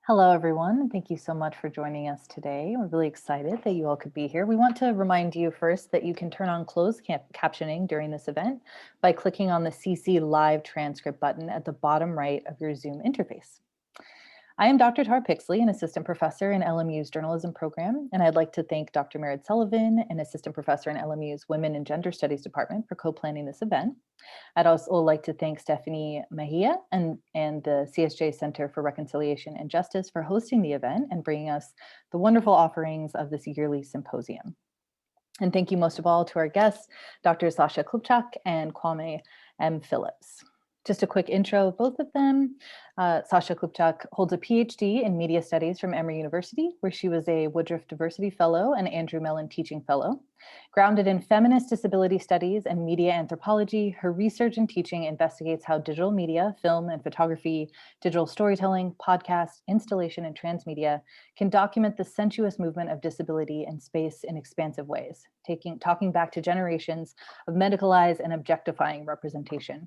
Hello, everyone, and thank you so much for joining us today. We're really excited that you all could be here. We want to remind you first that you can turn on closed captioning during this event by clicking on the CC Live Transcript button at the bottom right of your Zoom interface. I am Dr. Tar Pixley, an assistant professor in LMU's journalism program, and I'd like to thank Dr. Merritt Sullivan, an assistant professor in LMU's Women and Gender Studies department, for co-planning this event. I'd also like to thank Stephanie Mejia and the CSJ Center for Reconciliation and Justice for hosting the event and bringing us the wonderful offerings of this yearly symposium. And thank you most of all to our guests, Dr. Sasha Klupchak and Kwame Phillips. Just a quick intro of both of them. Sasha Klupchak holds a PhD in media studies from Emory University, where she was a Woodruff Diversity Fellow and Andrew Mellon Teaching Fellow. Grounded in feminist disability studies and media anthropology, her research and teaching investigates how digital media, film and photography, digital storytelling, podcast, installation, and transmedia can document the sensuous movement of disability and space in expansive ways, talking back to generations of medicalized and objectifying representation.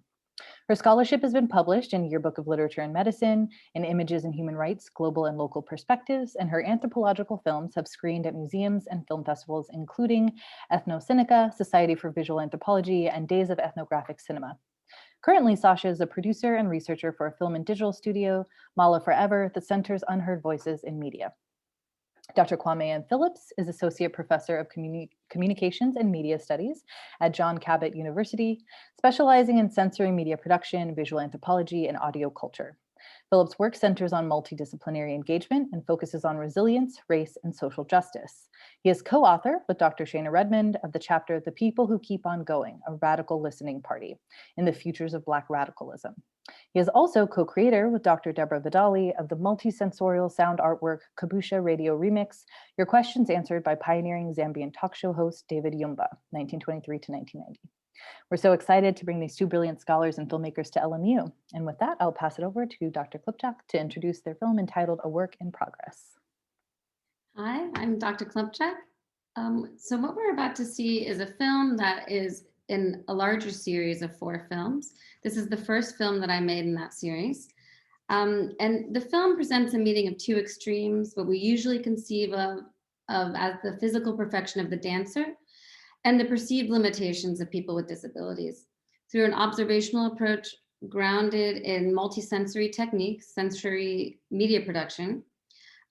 Her scholarship has been published in Yearbook of Literature and Medicine, in Images and Human Rights, Global and Local Perspectives, and her anthropological films have screened at museums and film festivals, including Ethnocynica, Society for Visual Anthropology, and Days of Ethnographic Cinema. Currently, Sasha is a producer and researcher for a film and digital studio, Mala Forever, the Center's Unheard Voices in Media. Dr. Kwame Phillips is Associate Professor of Communications and Media Studies at John Cabot University, specializing in sensory media production, visual anthropology, and audio culture. Phillips' work centers on multidisciplinary engagement and focuses on resilience, race, and social justice. He is co-author with Dr. Shana Redmond of the chapter The People Who Keep on Going, a Radical Listening Party in the Futures of Black Radicalism. He is also co-creator with Dr. Deborah Vidali of the multisensorial sound artwork Kabusha Radio Remix, Your Questions Answered by pioneering Zambian talk show host David Yumba, 1923 to 1990. We're so excited to bring these two brilliant scholars and filmmakers to LMU. And with that, I'll pass it over to Dr. Klupchak to introduce their film entitled A Work in Progress. Hi, I'm Dr. Klupchak. So what we're about to see is a film that is in a larger series of 4 films. This is the first film that I made in that series. And the film presents a meeting of 2 extremes, what we usually conceive of as the physical perfection of the dancer and the perceived limitations of people with disabilities. Through an observational approach grounded in multisensory techniques, sensory media production,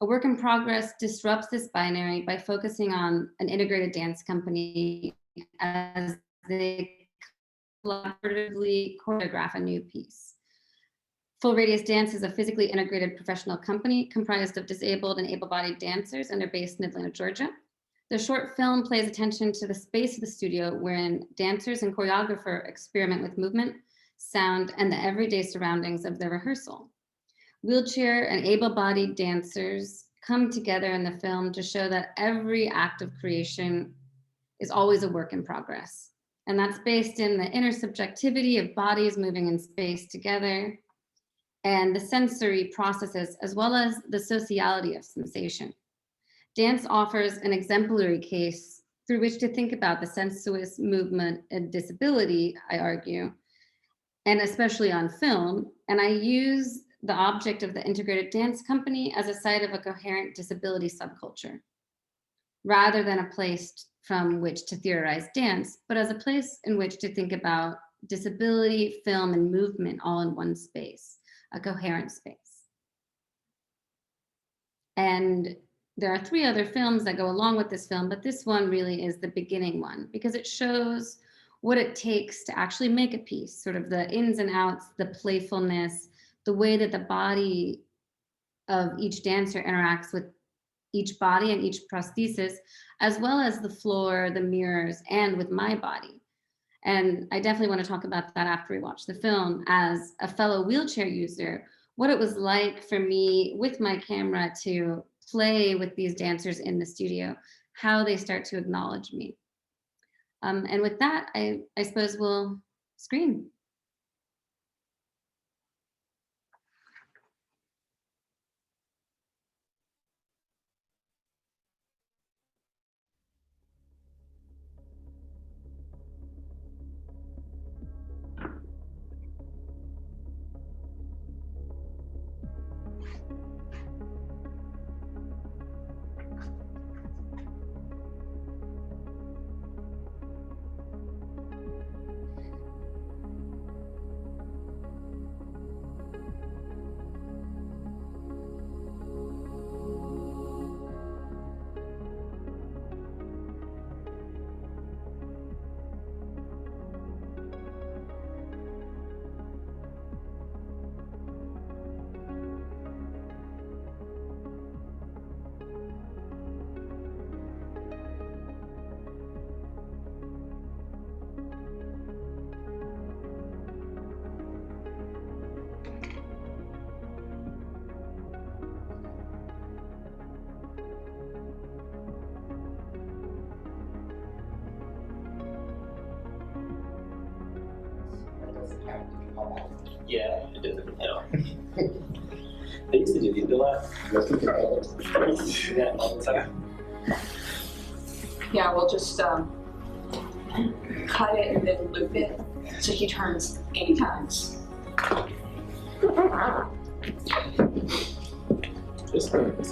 A Work in Progress disrupts this binary by focusing on an integrated dance company as they collaboratively choreograph a new piece. Full Radius Dance is a physically integrated professional company comprised of disabled and able-bodied dancers, and they're based in Atlanta, Georgia. The short film pays attention to the space of the studio wherein dancers and choreographer experiment with movement, sound, and the everyday surroundings of their rehearsal. Wheelchair and able-bodied dancers come together in the film to show that every act of creation is always a work in progress. And that's based in the intersubjectivity of bodies moving in space together and the sensory processes, as well as the sociality of sensation. Dance offers an exemplary case through which to think about the sensuous movement and disability, I argue, and especially on film. And I use the object of the integrated dance company as a site of a coherent disability subculture, rather than a place from which to theorize dance, but as a place in which to think about disability, film, and movement all in one space, a coherent space. And there are 3 other films that go along with this film, but this one really is the beginning one because it shows what it takes to actually make a piece, sort of the ins and outs, the playfulness, the way that the body of each dancer interacts with each body and each prosthesis, as well as the floor, the mirrors, and with my body. And I definitely want to talk about that after we watch the film. As a fellow wheelchair user, what it was like for me with my camera to play with these dancers in the studio, how they start to acknowledge me. And with that, I suppose we'll screen. Yeah, it doesn't know. They used to do these a lot. Yeah, all the time. Yeah, we'll just cut it and then loop it so he turns 8 times. Just doing this.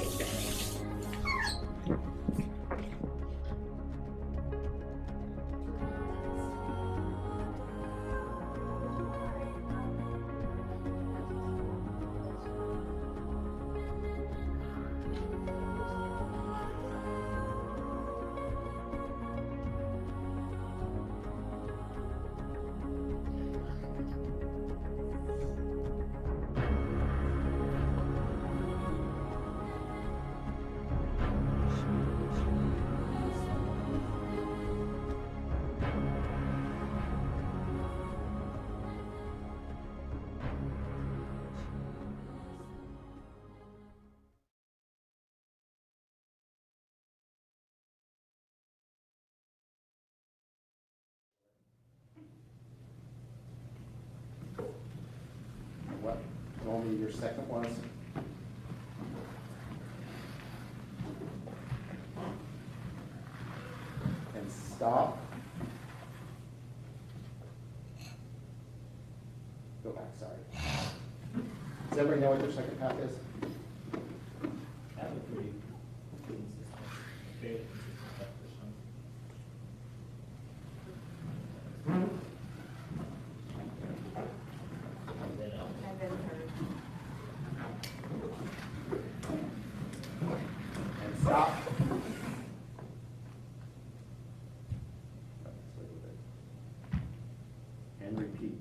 What normally your second was? And stop. Go back, sorry. Does everybody know what your second path is? I have a pretty consistent, very consistent practice. And stop. And repeat.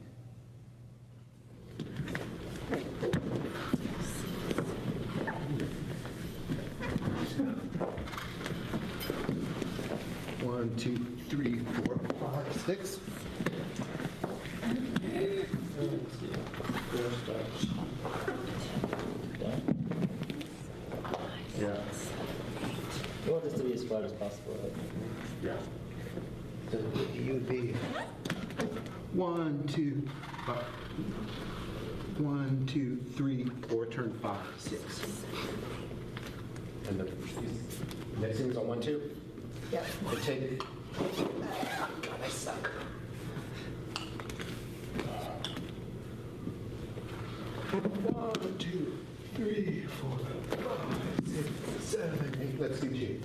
One, two, three, four, five, six. Yeah. You want this to be as flat as possible, right? Yeah. So you would be 1, 2, 1, 2, 3, 4, turn 5, 6. And the next thing is on 1, 2? Yeah. And take. God, I suck. 1, 2, 3, 4, 5, 6, 7, 8. Let's do G.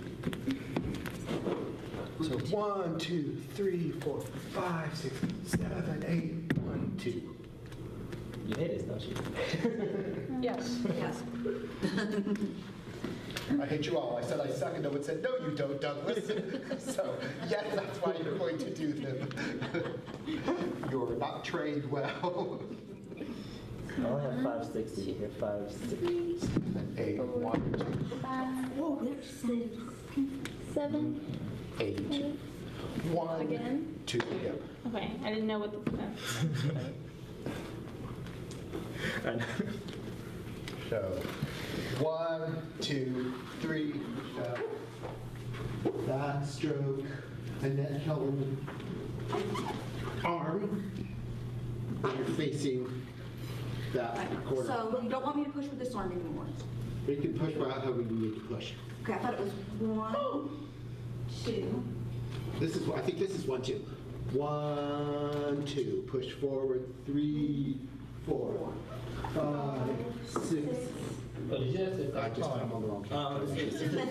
So 1, 2, 3, 4, 5, 6, 7, 8. 1, 2. You hate it, don't you? Yes. Yes. I hate you all. I said I suck, and no one said, no, you don't, Douglas. So, yes, that's why you're going to do them. You're not trained well. I only have 560 here, 560. 8, 1, 2, Whoa, there's 7. 8. 1, Again? 2. Yep. Okay, I didn't know what the. I know. So, 1, 2, 3. That stroke. Annette Helen. Arm. You're facing that corner. So you don't want me to push with this arm anymore? We can push however you need to push. Okay, I thought it was 1, 2. I think this is 1, 2. 1, 2. Push forward. 3, 4, 5, 6. Oh, did you have to? I'm on the wrong Oh, this is 1,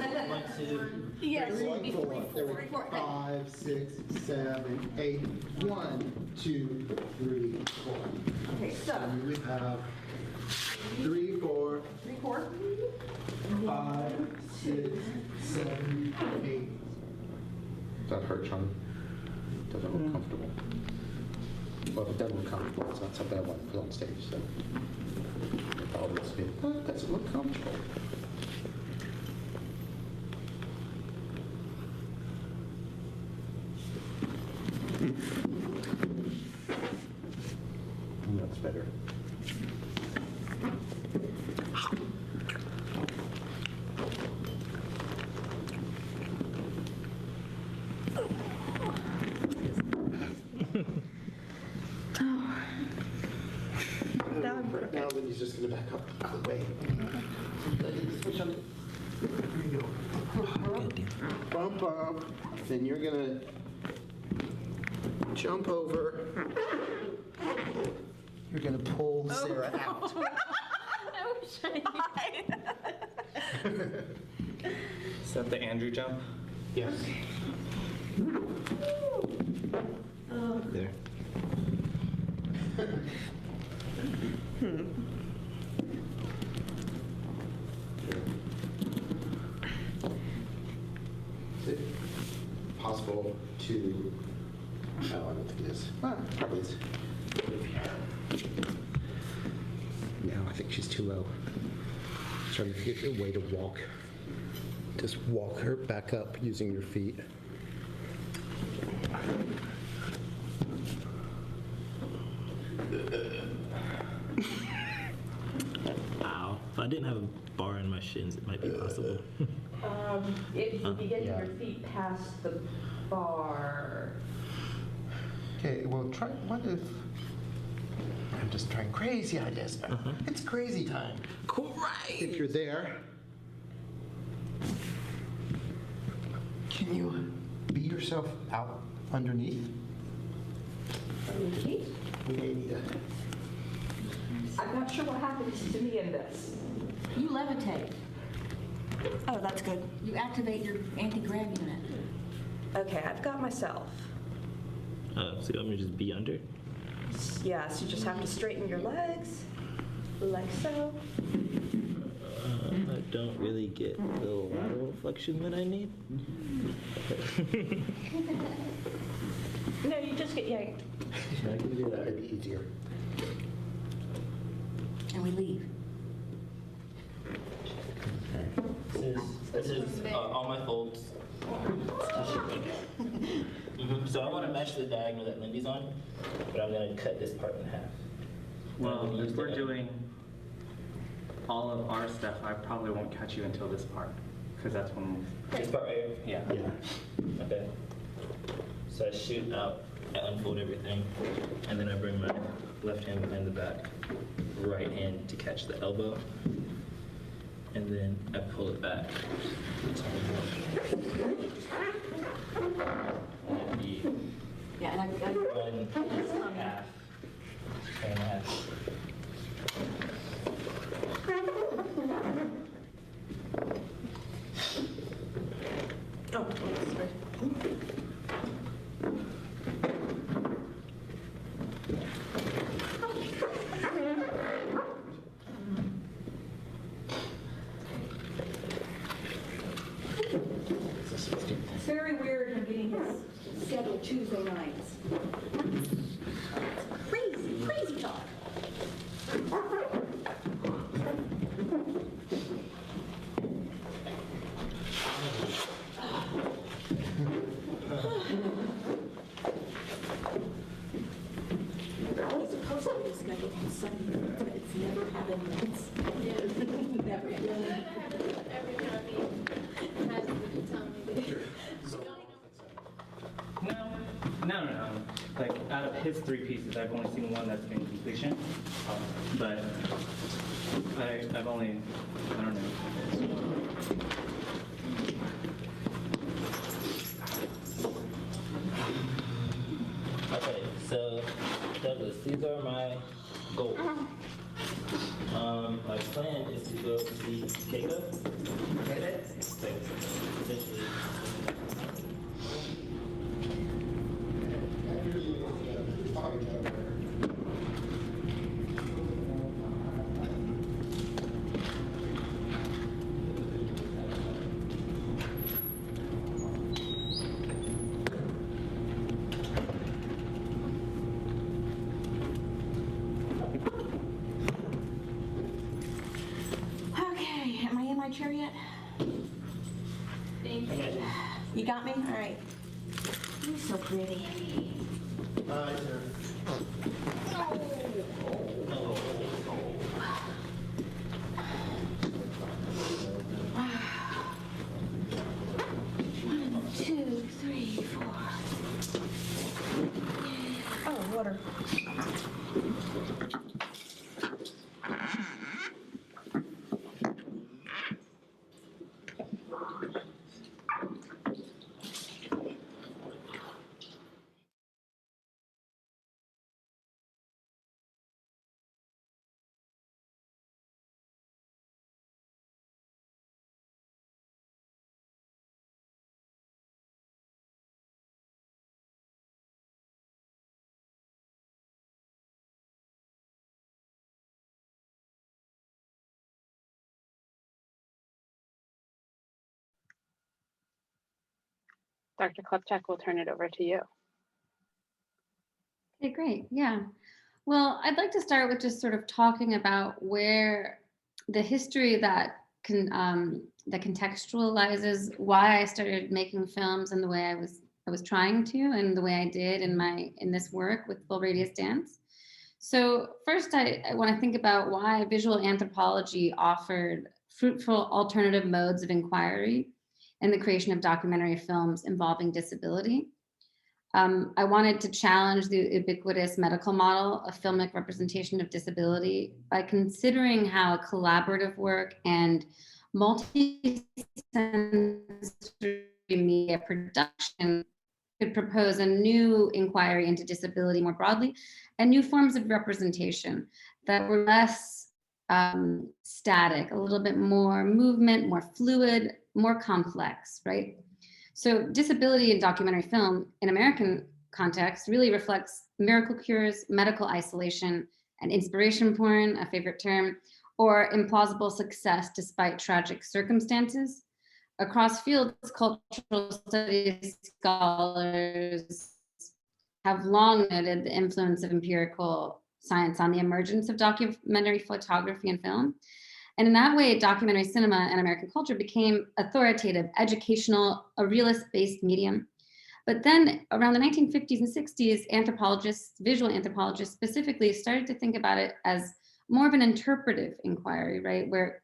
2. Yes. 3, 4. There we go. 5, 6, 7, 8. 1, 2, 3, 4. Okay, so And we have 3, 4, 3, 4. 5, 6, 7, 8. Does that hurt, Sean? Doesn't look comfortable. Well, if it doesn't look comfortable, it's not something I want to put on stage, so. I'll just be, does it look comfortable? That's better. he's just gonna back up out of the way. Switch on it. There you go. Bump up. Then you're gonna jump over. You're gonna pull Sarah out. I wish I Is that the Andrew jump? Yes. There. Is it possible to? No, I don't think it is. Probably is. No, I think she's too low. Trying to get a way to walk. Just walk her back up using your feet. Ow. If I didn't have a bar in my shins, it might be possible. If you can get Yeah. your feet past the bar. Okay, well, try. What if? I'm just trying crazy ideas. It's crazy time. Great! If you're there, can you beat yourself out underneath? Underneath? We may need a. I'm not sure what happens to me in this. You levitate. Oh, that's good. You activate your anti-grav unit. Okay, I've got myself. So you want me to just be under? Yes, you just have to straighten your legs, like so. I don't really get the lateral flexion that I need. No, you just get yanked. I can do That'd be easier. And we leave. This is all my folds. So I want to match the diagonal that Lindy's on, but I'm going to cut this part in half. Well, if we're doing all of our stuff, I probably won't catch you until this part, because that's when, This part right here? yeah. Yeah. Okay. So I shoot out, I unfold everything, and then I bring my left hand behind the back, right hand to catch the elbow, and then I pull it back. And be Yeah, and I one half, and a half. Oh, sorry. It's very weird him getting his schedule Tuesday nights. Crazy, crazy talk. He's supposed to be scheduled on Sunday, but it's never happened once. Never happened. Every time he has to tell me No. Like, out of his 3 pieces, I've only seen one that's been completion. But I've only, I don't know. Okay, so Douglas, these are my goals. My plan is to go see Keiko. Essentially. Okay, am I in my chair yet? Thank you. You got me? All right. You're so pretty. Bye, sir. One, two, three, four. Oh, water. Dr. Klupchak, we'll turn it over to you. Okay, great. Yeah. Well, I'd like to start with just sort of talking about where the history that that contextualizes why I started making films and the way I was trying to, and the way I did in this work with Full Radius Dance. So first, I want to think about why visual anthropology offered fruitful alternative modes of inquiry in the creation of documentary films involving disability. I wanted to challenge the ubiquitous medical model of filmic representation of disability by considering how collaborative work and multi-sensory media production could propose a new inquiry into disability more broadly and new forms of representation that were less static, a little bit more movement, more fluid, more complex, right? So disability in documentary film in American context really reflects miracle cures, medical isolation, and inspiration porn, a favorite term, or implausible success despite tragic circumstances. Across fields, cultural studies scholars have long noted the influence of empirical science on the emergence of documentary photography and film. And in that way, documentary cinema and American culture became authoritative, educational, a realist-based medium. But then around the 1950s and 60s, anthropologists, visual anthropologists specifically, started to think about it as more of an interpretive inquiry, right? Where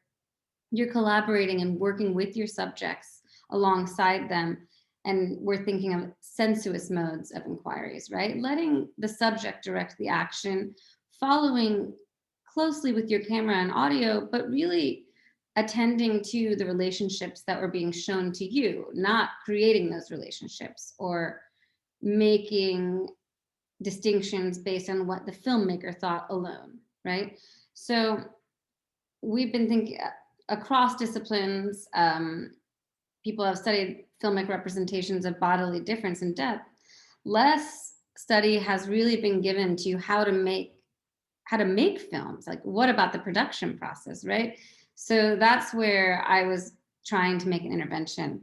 you're collaborating and working with your subjects alongside them. And we're thinking of sensuous modes of inquiries, right? Letting the subject direct the action, following closely with your camera and audio, but really attending to the relationships that were being shown to you, not creating those relationships or making distinctions based on what the filmmaker thought alone, right? So we've been thinking across disciplines, people have studied filmic representations of bodily difference and depth. Less study has really been given to how to make films, like what about the production process, right? So that's where I was trying to make an intervention.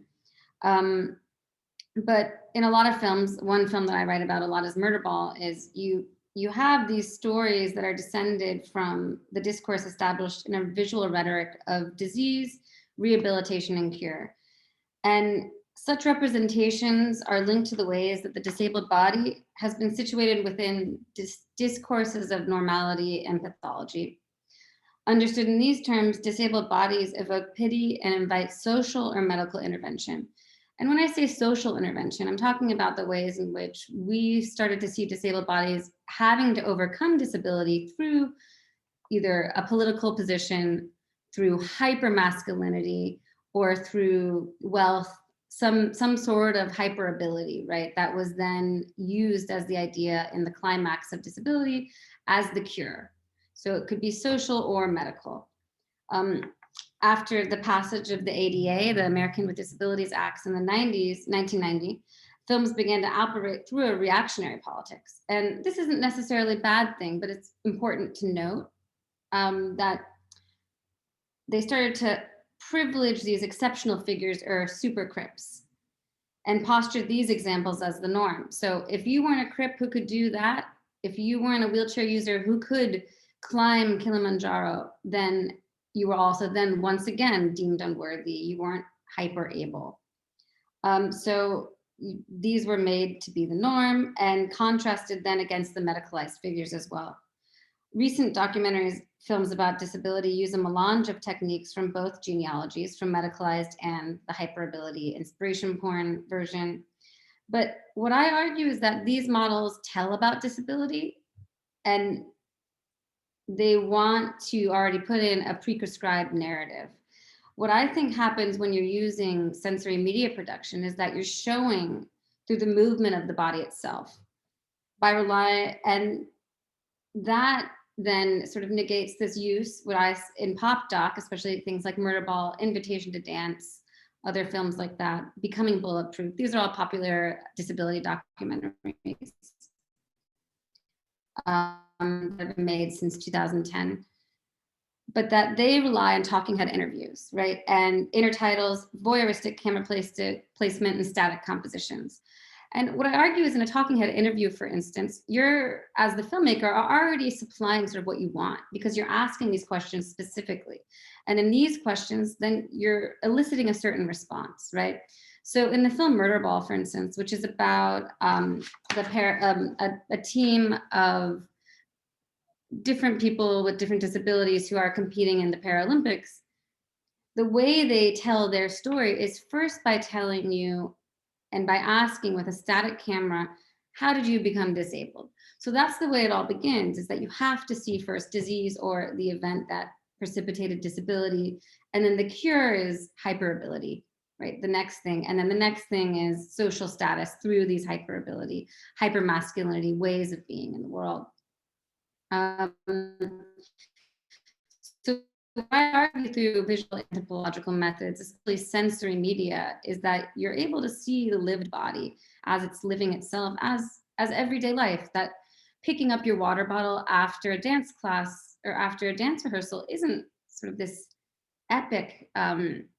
But in a lot of films, one film that I write about a lot is Murder Ball, is you have these stories that are descended from the discourse established in a visual rhetoric of disease, rehabilitation, and cure. And such representations are linked to the ways that the disabled body has been situated within discourses of normality and pathology. Understood in these terms, disabled bodies evoke pity and invite social or medical intervention. And when I say social intervention, I'm talking about the ways in which we started to see disabled bodies having to overcome disability through either a political position, through hypermasculinity, or through wealth, some sort of hyper ability, right? That was then used as the idea in the climax of disability as the cure. So it could be social or medical. After the passage of the ADA, the American with Disabilities Acts in the 1990, films began to operate through a reactionary politics. And this isn't necessarily a bad thing, but it's important to note that they started to privilege these exceptional figures or super crips and posture these examples as the norm. So if you weren't a crip who could do that, if you weren't a wheelchair user who could climb Kilimanjaro, then you were also then once again deemed unworthy. You weren't hyper able. So these were made to be the norm and contrasted then against the medicalized figures as well. Recent documentaries, films about disability use a melange of techniques from both genealogies, from medicalized and the hyperability inspiration porn version. But what I argue is that these models tell about disability and they want to already put in a pre-prescribed narrative. What I think happens when you're using sensory media production is that you're showing through the movement of the body itself and that then sort of negates this use, in pop doc, especially things like Murder Ball, Invitation to Dance, other films like that, Becoming Bulletproof. These are all popular disability documentaries that have been made since 2010. but that they rely on talking head interviews, right? And intertitles, voyeuristic camera placement, and static compositions. And what I argue is in a talking head interview, for instance, you're, as the filmmaker, are already supplying sort of what you want because you're asking these questions specifically. And in these questions, then you're eliciting a certain response, right? So in the film Murderball, for instance, which is about a team of different people with different disabilities who are competing in the Paralympics, the way they tell their story is first by telling you and by asking with a static camera, how did you become disabled? So that's the way it all begins, is that you have to see first disease or the event that precipitated disability. And then the cure is hyperability, right? The next thing. And then the next thing is social status through these hyperability, hypermasculinity, ways of being in the world. So what I argue through visual anthropological methods, especially sensory media, is that you're able to see the lived body as it's living itself as everyday life. That picking up your water bottle after a dance class or after a dance rehearsal isn't sort of this epic, an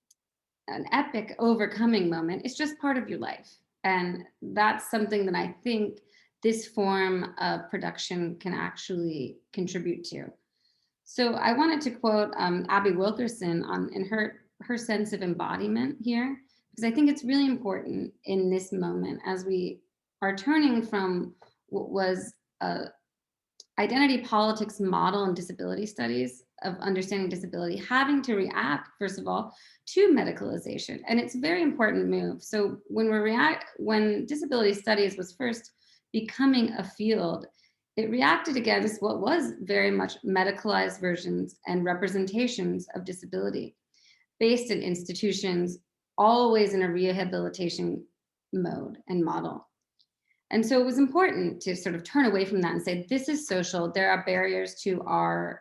epic overcoming moment. It's just part of your life. And that's something that I think this form of production can actually contribute to. So I wanted to quote Abby Wilkerson in her sense of embodiment here, because I think it's really important in this moment as we are turning from what was a identity politics model in disability studies of understanding disability, having to react, first of all, to medicalization. And it's a very important move. So when disability studies was first becoming a field, it reacted against what was very much medicalized versions and representations of disability based in institutions, always in a rehabilitation mode and model. And so it was important to sort of turn away from that and say, this is social. There are barriers to our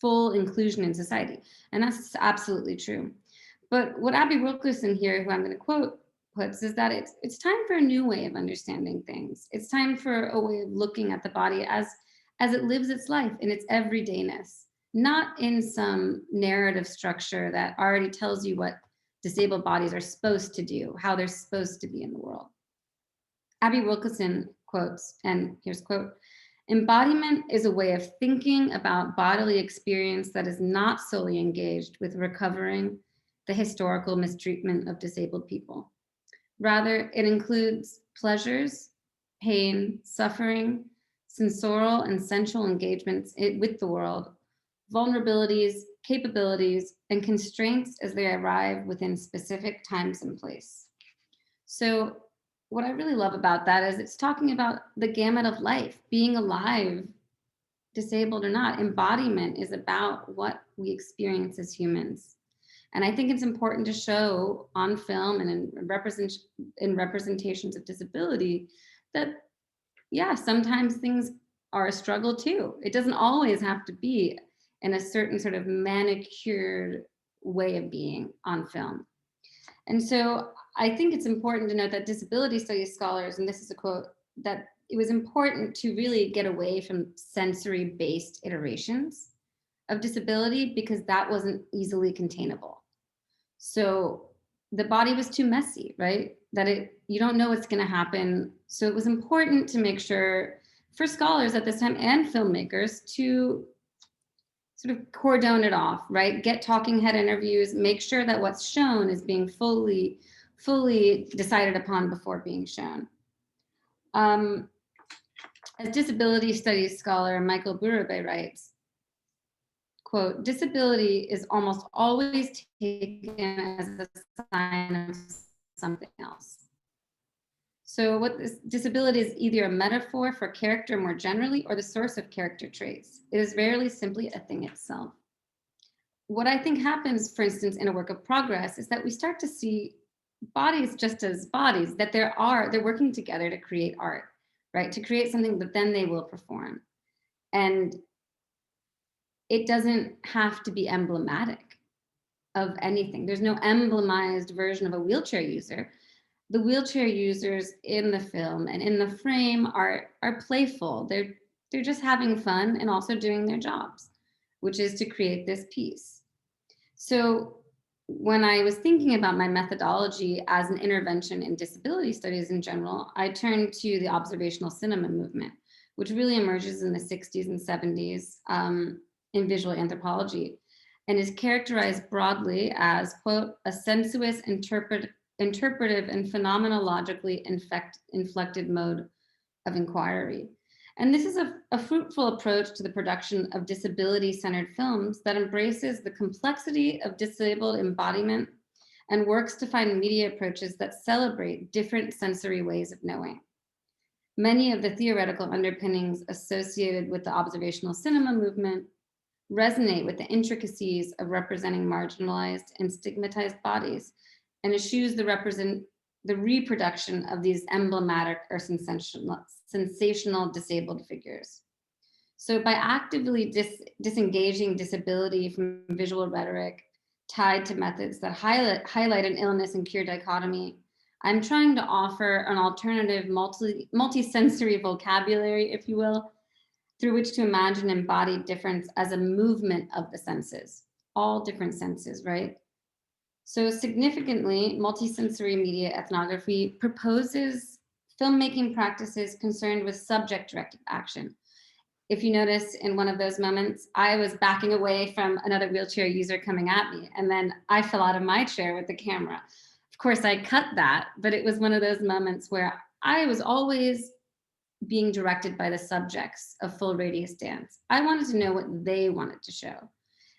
full inclusion in society. And that's absolutely true. But what Abby Wilkerson here, who I'm going to quote, puts is that it's time for a new way of understanding things. It's time for a way of looking at the body as it lives its life in its everydayness, not in some narrative structure that already tells you what disabled bodies are supposed to do, how they're supposed to be in the world. Abby Wilkerson quotes, and here's a quote, "Embodiment is a way of thinking about bodily experience that is not solely engaged with recovering the historical mistreatment of disabled people. Rather, it includes pleasures, pain, suffering, sensorial and sensual engagements with the world, vulnerabilities, capabilities, and constraints as they arrive within specific times and place." So what I really love about that is it's talking about the gamut of life, being alive, disabled or not. Embodiment is about what we experience as humans. And I think it's important to show on film and in representations of disability that, yeah, sometimes things are a struggle too. It doesn't always have to be in a certain sort of manicured way of being on film. And so I think it's important to note that disability studies scholars, and this is a quote, that it was important to really get away from sensory-based iterations of disability because that wasn't easily containable. So the body was too messy, right? That you don't know what's going to happen. So it was important to make sure for scholars at this time and filmmakers to sort of cordon it off, right? Get talking head interviews, make sure that what's shown is being fully decided upon before being shown. As disability studies scholar Michael Burube writes, quote, "Disability is almost always taken as a sign of something else." So what this disability is either a metaphor for character more generally or the source of character traits. It is rarely simply a thing itself. What I think happens, for instance, in a work of progress is that we start to see bodies just as bodies, that they're working together to create art, right? To create something that then they will perform. And it doesn't have to be emblematic of anything. There's no emblemized version of a wheelchair user. The wheelchair users in the film and in the frame are playful. They're just having fun and also doing their jobs. which is to create this piece. So when I was thinking about my methodology as an intervention in disability studies in general, I turned to the observational cinema movement, which really emerges in the 60s and 70s in visual anthropology, and is characterized broadly as, quote, a sensuous, interpretive, and phenomenologically inflected mode of inquiry. And this is a fruitful approach to the production of disability-centered films that embraces the complexity of disabled embodiment and works to find media approaches that celebrate different sensory ways of knowing. Many of the theoretical underpinnings associated with the observational cinema movement resonate with the intricacies of representing marginalized and stigmatized bodies and eschews the reproduction of these emblematic or sensational disabled figures. So by actively disengaging disability from visual rhetoric tied to methods that highlight an illness and cure dichotomy, I'm trying to offer an alternative multi-sensory vocabulary, if you will, through which to imagine embodied difference as a movement of the senses, all different senses, right? So significantly, multisensory media ethnography proposes filmmaking practices concerned with subject-directed action. If you notice in one of those moments, I was backing away from another wheelchair user coming at me, and then I fell out of my chair with the camera. Of course, I cut that, but it was one of those moments where I was always being directed by the subjects of full radius dance. I wanted to know what they wanted to show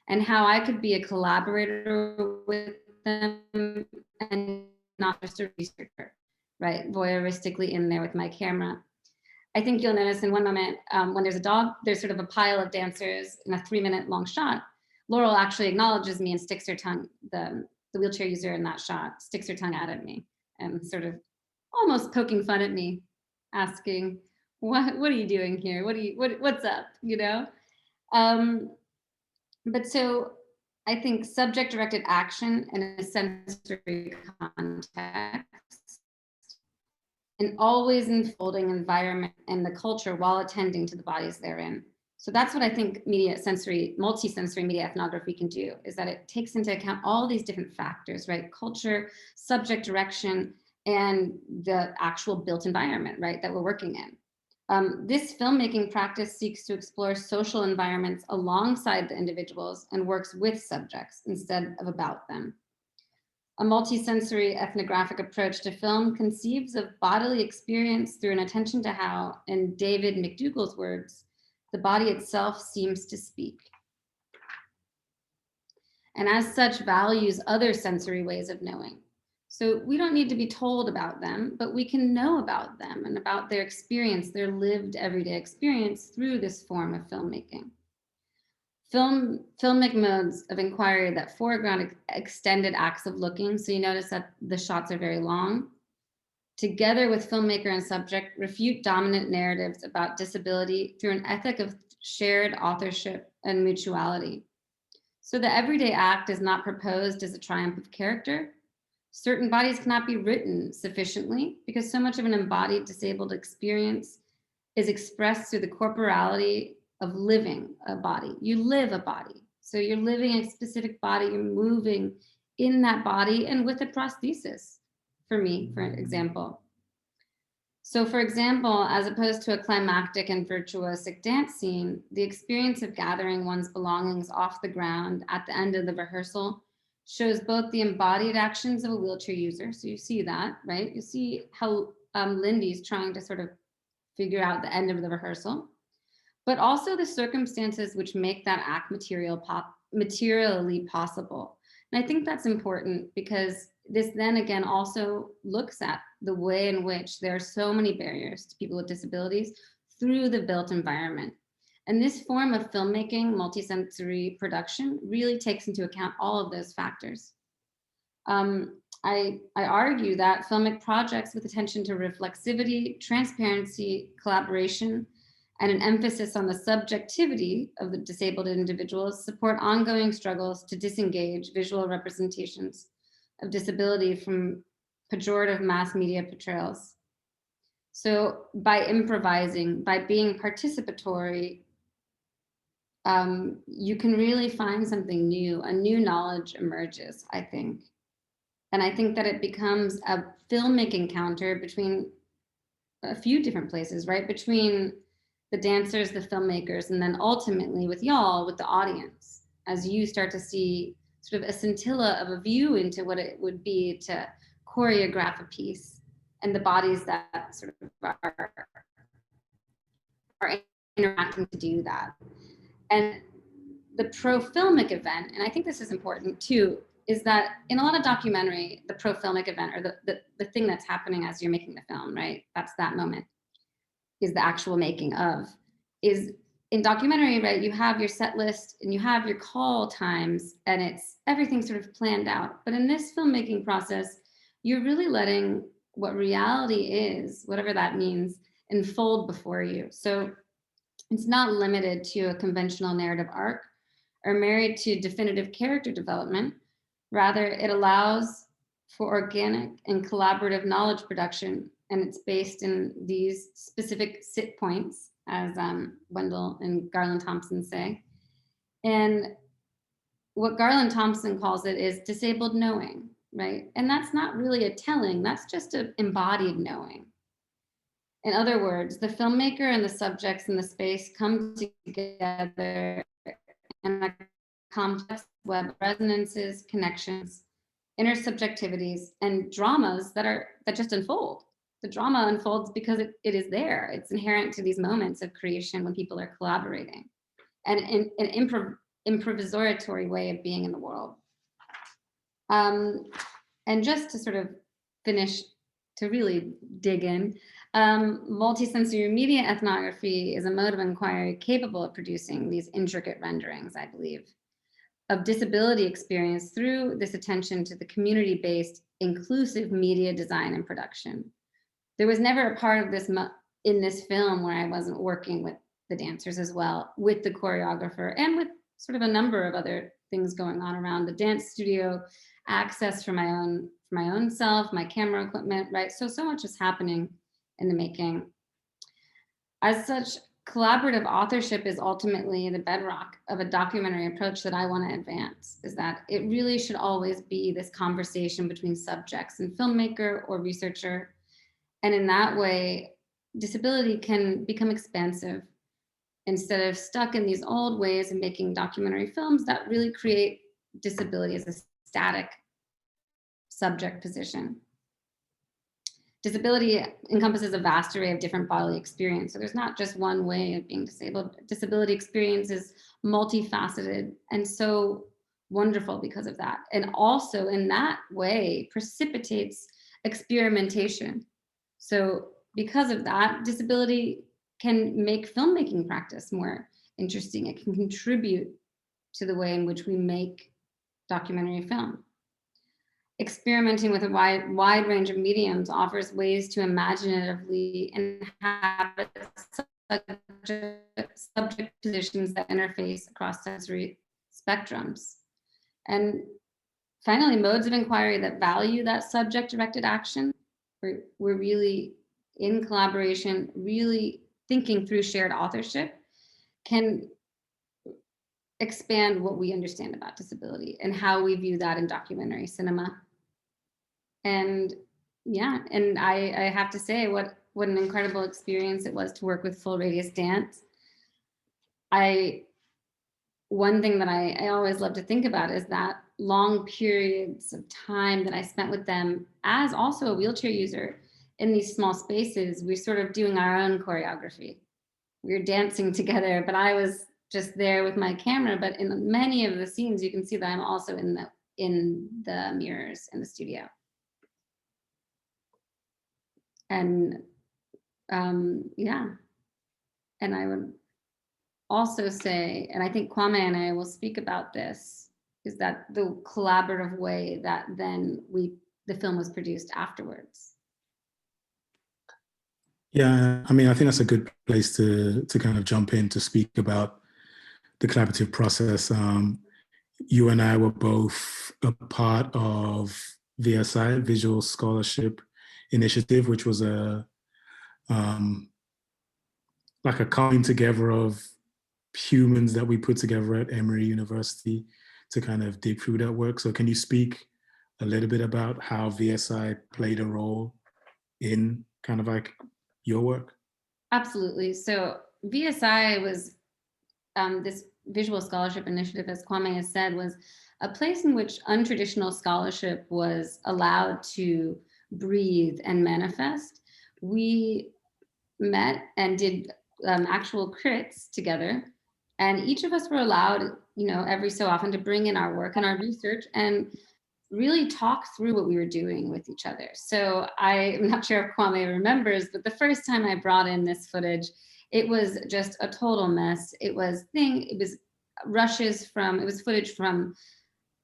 and how I could be a collaborator with them and not just a researcher, right? Voyeuristically in there with my camera. I think you'll notice in one moment when there's a dog, there's sort of a pile of dancers in a 3-minute long shot. Laurel actually acknowledges me and sticks her tongue, the wheelchair user in that shot, sticks her tongue out at me and sort of almost poking fun at me, asking, what are you doing here? What's up, you know? But so I think subject-directed action in a sensory context, an always unfolding environment and the culture while attending to the bodies therein. So that's what I think multi-sensory media ethnography can do, is that it takes into account all these different factors, right? Culture, subject direction, and the actual built environment, right, that we're working in. This filmmaking practice seeks to explore social environments alongside the individuals and works with subjects instead of about them. A multisensory ethnographic approach to film conceives of bodily experience through an attention to how, in David McDougall's words, the body itself seems to speak. And as such, values other sensory ways of knowing. So we don't need to be told about them, but we can know about them and about their experience, their lived everyday experience through this form of filmmaking. Filmic modes of inquiry that foreground extended acts of looking. So you notice that the shots are very long. Together with filmmaker and subject, refute dominant narratives about disability through an ethic of shared authorship and mutuality. So the everyday act is not proposed as a triumph of character. Certain bodies cannot be written sufficiently because so much of an embodied disabled experience is expressed through the corporality of living a body. You live a body. So you're living a specific body, you're moving in that body and with a prosthesis, for me, for example. So for example, as opposed to a climactic and virtuosic dance scene, the experience of gathering one's belongings off the ground at the end of the rehearsal shows both the embodied actions of a wheelchair user. So you see that, right? You see how Lindy's trying to sort of figure out the end of the rehearsal, but also the circumstances which make that act materially possible. And I think that's important because this then again also looks at the way in which there are so many barriers to people with disabilities through the built environment. And this form of filmmaking, multisensory production, really takes into account all of those factors. I argue that filmic projects with attention to reflexivity, transparency, collaboration, and an emphasis on the subjectivity of the disabled individuals support ongoing struggles to disengage visual representations of disability from pejorative mass media portrayals. So by improvising, by being participatory, you can really find something new. A new knowledge emerges, I think. And I think that it becomes a filmic encounter between a few different places, right? Between the dancers, the filmmakers, and then ultimately with y'all, with the audience, as you start to see sort of a scintilla of a view into what it would be to choreograph a piece and the bodies that sort of are interacting to do that. And the pro-filmic event, and I think this is important too, is that in a lot of documentary, the pro-filmic event, or the thing that's happening as you're making the film, right? That's that moment, is the actual making of. Is in documentary, right, you have your set list and you have your call times and it's everything sort of planned out. But in this filmmaking process, you're really letting what reality is, whatever that means, unfold before you. So it's not limited to a conventional narrative arc or married to definitive character development. Rather, it allows for organic and collaborative knowledge production, and it's based in these specific sit points, as Wendell and Garland Thompson say. And what Garland Thompson calls it is disabled knowing, right? And that's not really a telling, that's just an embodied knowing. In other words, the filmmaker and the subjects in the space come together in a complex web of resonances, connections, intersubjectivities, and dramas that just unfold. The drama unfolds because it is there. It's inherent to these moments of creation when people are collaborating, and in an improvisatory way of being in the world. And just to sort of finish, to really dig in, multisensory media ethnography is a mode of inquiry capable of producing these intricate renderings, I believe, of disability experience through this attention to the community-based inclusive media design and production. There was never a part of this in this film where I wasn't working with the dancers as well, with the choreographer, and with sort of a number of other things going on around the dance studio, access for my own self, my camera equipment, right? So much is happening in the making. As such, collaborative authorship is ultimately the bedrock of a documentary approach that I want to advance, is that it really should always be this conversation between subjects and filmmaker or researcher. And in that way, disability can become expansive instead of stuck in these old ways of making documentary films that really create disability as a static subject position. Disability encompasses a vast array of different bodily experience. So there's not just one way of being disabled. Disability experience is multifaceted and so wonderful because of that. And also in that way precipitates experimentation. So because of that, disability can make filmmaking practice more interesting. It can contribute to the way in which we make documentary film. Experimenting with a wide range of mediums offers ways to imaginatively inhabit subject positions that interface across sensory spectrums. And finally, modes of inquiry that value that subject-directed action, we're really in collaboration, really thinking through shared authorship, can expand what we understand about disability and how we view that in documentary cinema. And yeah, and I have to say what an incredible experience it was to work with Full Radius Dance. One thing that I always love to think about is that long periods of time that I spent with them as also a wheelchair user in these small spaces. We're sort of doing our own choreography. We're dancing together, but I was just there with my camera. But in many of the scenes, you can see that I'm also in the mirrors in the studio. And yeah, and I would also say, and I think Kwame and I will speak about this, is that the collaborative way that then the film was produced afterwards. Yeah, I mean, I think that's a good place to kind of jump in to speak about the collaborative process. You and I were both a part of VSI, Visual Scholarship Initiative, which was like a coming together of humans that we put together at Emory University to kind of dig through that work. So can you speak a little bit about how VSI played a role in kind of like your work? Absolutely. So VSI was this visual scholarship initiative, as Kwame has said, was a place in which untraditional scholarship was allowed to breathe and manifest. We met and did actual crits together, and each of us were allowed, every so often to bring in our work and our research and really talk through what we were doing with each other. So I'm not sure if Kwame remembers, but the first time I brought in this footage, it was just a total mess. It was footage from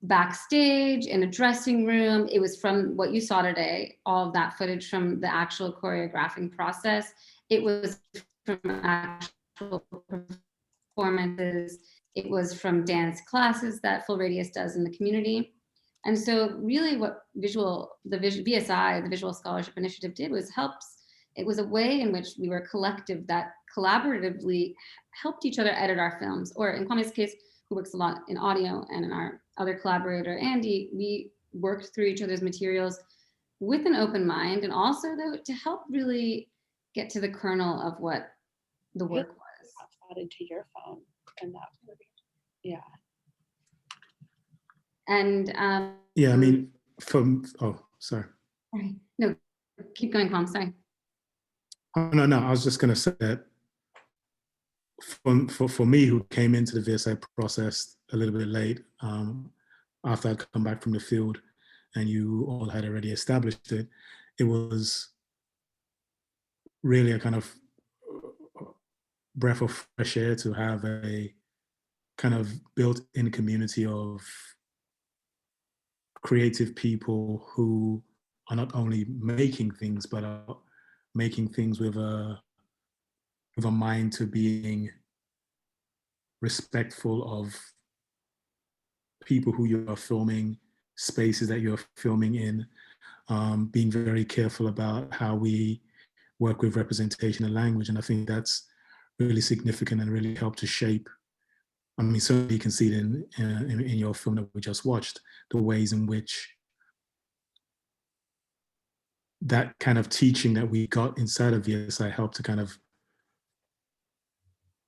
backstage in a dressing room. It was from what you saw today, all of that footage from the actual choreographing process. It was from actual performances. It was from dance classes that Full Radius does in the community. And so really what VSI, the Visual Scholarship Initiative, did was it was a way in which we were collective that collaboratively helped each other edit our films, or in Kwame's case, who works a lot in audio, and in our other collaborator, Andy, we worked through each other's materials with an open mind, and also though to help really get to the kernel of what the work was. That into your phone and that, yeah. And Yeah, I mean, sorry. sorry. No, keep going, Kwame, sorry. Oh, no, I was just going to say that for me, who came into the VSI process a little bit late, after I'd come back from the field and you all had already established it, it was really a kind of breath of fresh air to have a kind of built-in community of creative people who are not only making things, but are making things with a mind to being respectful of people who you are filming, spaces that you're filming in, being very careful about how we work with representation and language. And I think that's really significant and really helped to shape, I mean, certainly you can see it in your film that we just watched, the ways in which that kind of teaching that we got inside of VSI helped to kind of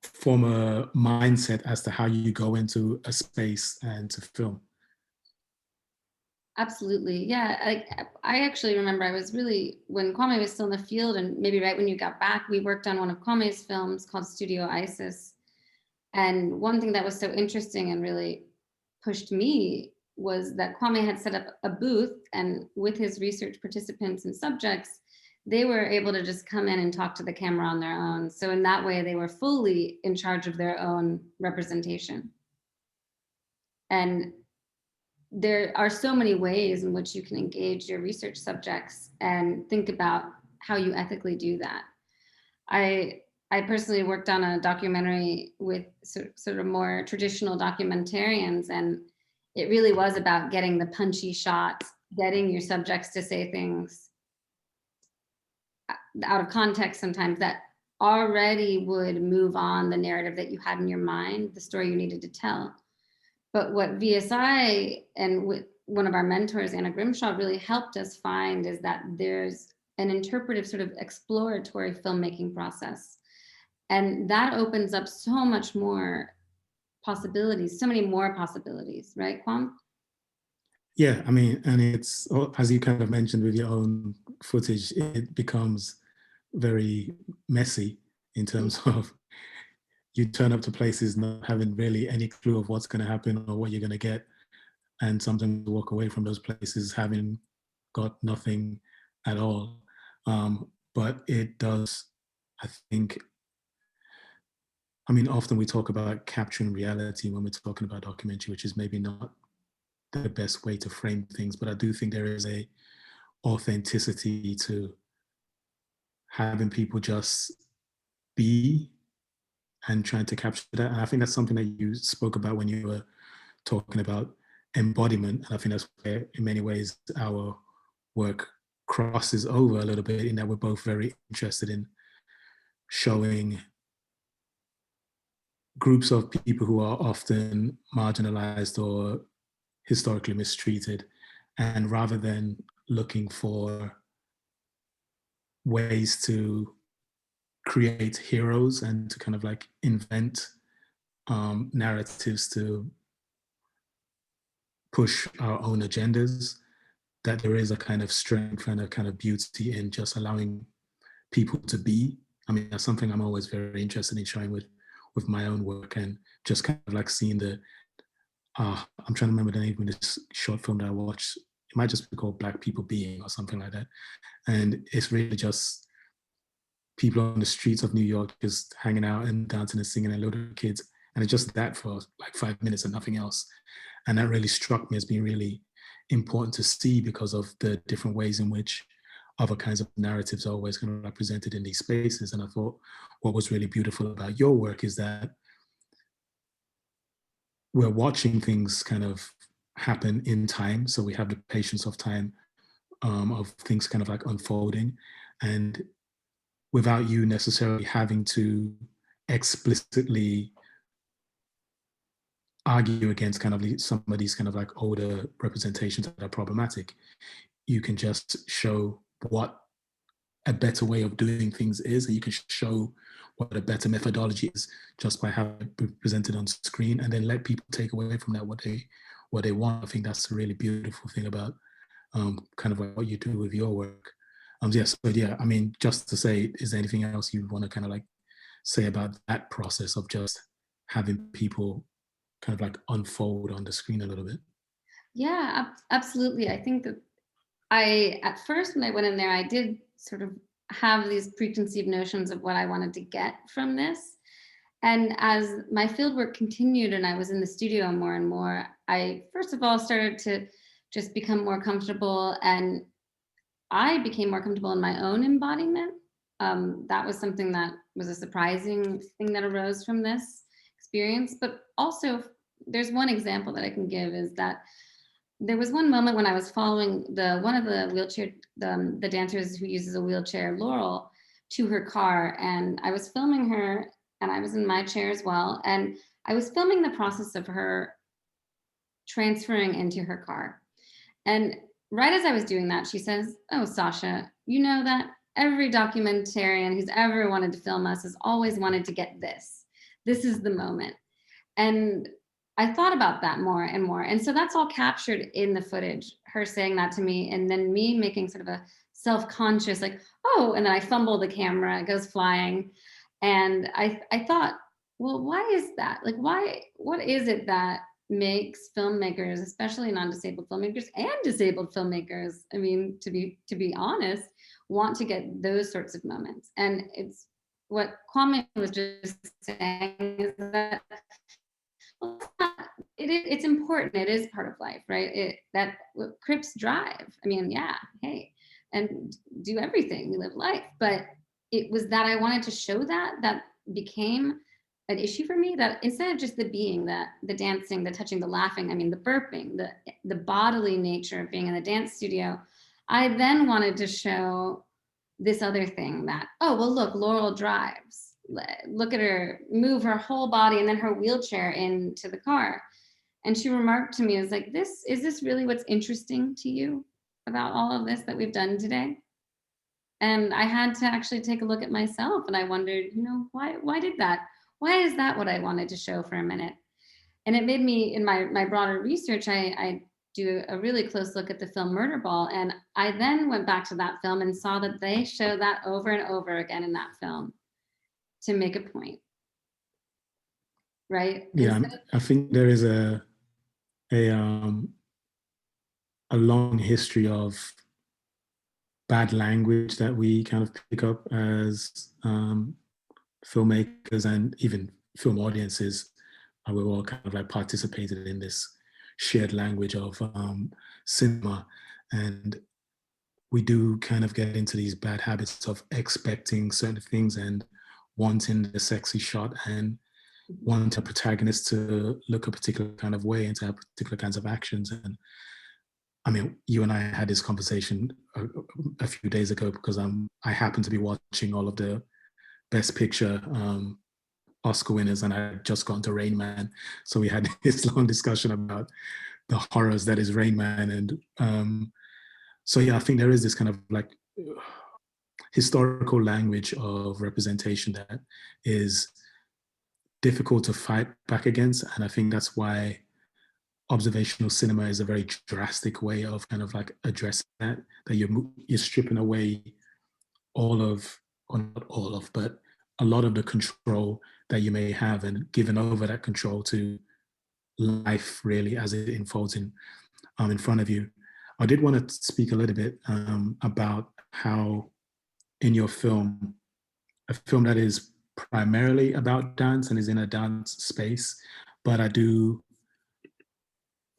form a mindset as to how you go into a space and to film. Absolutely. Yeah. I actually remember when Kwame was still in the field, and maybe right when you got back, we worked on one of Kwame's films called Studio Isis. And one thing that was so interesting and really pushed me was that Kwame had set up a booth, and with his research participants and subjects, they were able to just come in and talk to the camera on their own. So in that way, they were fully in charge of their own representation. And there are so many ways in which you can engage your research subjects and think about how you ethically do that. I personally worked on a documentary with sort of more traditional documentarians, and it really was about getting the punchy shots, getting your subjects to say things out of context sometimes that already would move on the narrative that you had in your mind, the story you needed to tell. But what VSI and with one of our mentors, Anna Grimshaw, really helped us find is that there's an interpretive sort of exploratory filmmaking process. And that opens up so much more possibilities, so many more possibilities, right, Kwame? Yeah, I mean, and it's, as you kind of mentioned with your own footage, it becomes very messy in terms of you turn up to places not having really any clue of what's going to happen or what you're going to get. And sometimes walk away from those places having got nothing at all. But it does, I think, I mean, often we talk about capturing reality when we're talking about documentary, which is maybe not the best way to frame things, but I do think there is a authenticity to having people just be and trying to capture that. And I think that's something that you spoke about when you were talking about embodiment. And I think that's where, in many ways, our work crosses over a little bit, in that we're both very interested in showing groups of people who are often marginalized or historically mistreated. And rather than looking for ways to create heroes and to kind of like invent narratives to push our own agendas, that there is a kind of strength and a kind of beauty in just allowing people to be. I mean, that's something I'm always very interested in showing with my own work, and just kind of like seeing the, I'm trying to remember the name of this short film that I watched. It might just be called Black People Being or something like that. And it's really just people on the streets of New York just hanging out and dancing and singing, and little kids. And it's just that for like 5 minutes and nothing else. And that really struck me as being really important to see, because of the different ways in which other kinds of narratives are always kind of represented in these spaces. And I thought what was really beautiful about your work is that we're watching things kind of happen in time. So we have the patience of time, of things kind of like unfolding, and without you necessarily having to explicitly argue against kind of some of these kind of like older representations that are problematic. You can just show what a better way of doing things is, and you can show what a better methodology is just by having it presented on screen, and then let people take away from that what they want. I think that's a really beautiful thing about kind of what you do with your work. Yes, but yeah, I mean, just to say, is there anything else you want to kind of like say about that process of just having people kind of like unfold on the screen a little bit? Yeah, absolutely. I think that at first, when I went in there, I did sort of have these preconceived notions of what I wanted to get from this. And as my fieldwork continued and I was in the studio more and more, I first of all started to just become more comfortable, and I became more comfortable in my own embodiment. That was something that was a surprising thing that arose from this experience. But also, there's one example that I can give, is that there was one moment when I was following one of the wheelchair, the dancers who uses a wheelchair, Laurel, to her car, and I was filming her, and I was in my chair as well, and I was filming the process of her transferring into her car. And right as I was doing that, she says, "Oh, Sasha, you know that every documentarian who's ever wanted to film us has always wanted to get this. This is the moment." And I thought about that more and more. And so that's all captured in the footage, her saying that to me, and then me making sort of a self-conscious, like, oh, and then I fumble the camera, it goes flying. And I thought, well, why is that? Like, what is it that makes filmmakers, especially non-disabled filmmakers and disabled filmmakers, I mean, to be honest, want to get those sorts of moments? And it's what Kwame was just saying, is that, well, it's important. It is part of life, right? That Crips drive. I mean, yeah, hey, and do everything. We live life. But it was that I wanted to show that became an issue for me, that instead of just the being, the dancing, the touching, the laughing, I mean, the burping, the bodily nature of being in the dance studio, I then wanted to show this other thing, that, oh, well, look, Laurel drives. Look at her move her whole body and then her wheelchair into the car. And she remarked to me, is like, is this really what's interesting to you about all of this that we've done today? And I had to actually take a look at myself, and I wondered, why did that? Why is that what I wanted to show for a minute? And it made me, in my broader research, I do a really close look at the film Murder Ball. And I then went back to that film and saw that they show that over and over again in that film to make a point, right? Yeah, I think there is a long history of bad language that we kind of pick up as filmmakers and even film audiences. We've all kind of like participated in this shared language of cinema, and we do kind of get into these bad habits of expecting certain things and wanting the sexy shot and wanting a protagonist to look a particular kind of way and to have particular kinds of actions. And I mean, you and I had this conversation a few days ago, because I happened to be watching all of the Best Picture Oscar winners, and I had just gone to Rain Man. So we had this long discussion about the horrors that is Rain Man. And so, yeah, I think there is this kind of like historical language of representation that is difficult to fight back against. And I think that's why observational cinema is a very drastic way of kind of like addressing that you're stripping away all of, or not all of, but a lot of the control that you may have, and giving over that control to life really as it unfolds in front of you. I did want to speak a little bit about how in your film, a film that is primarily about dance and is in a dance space, but I do,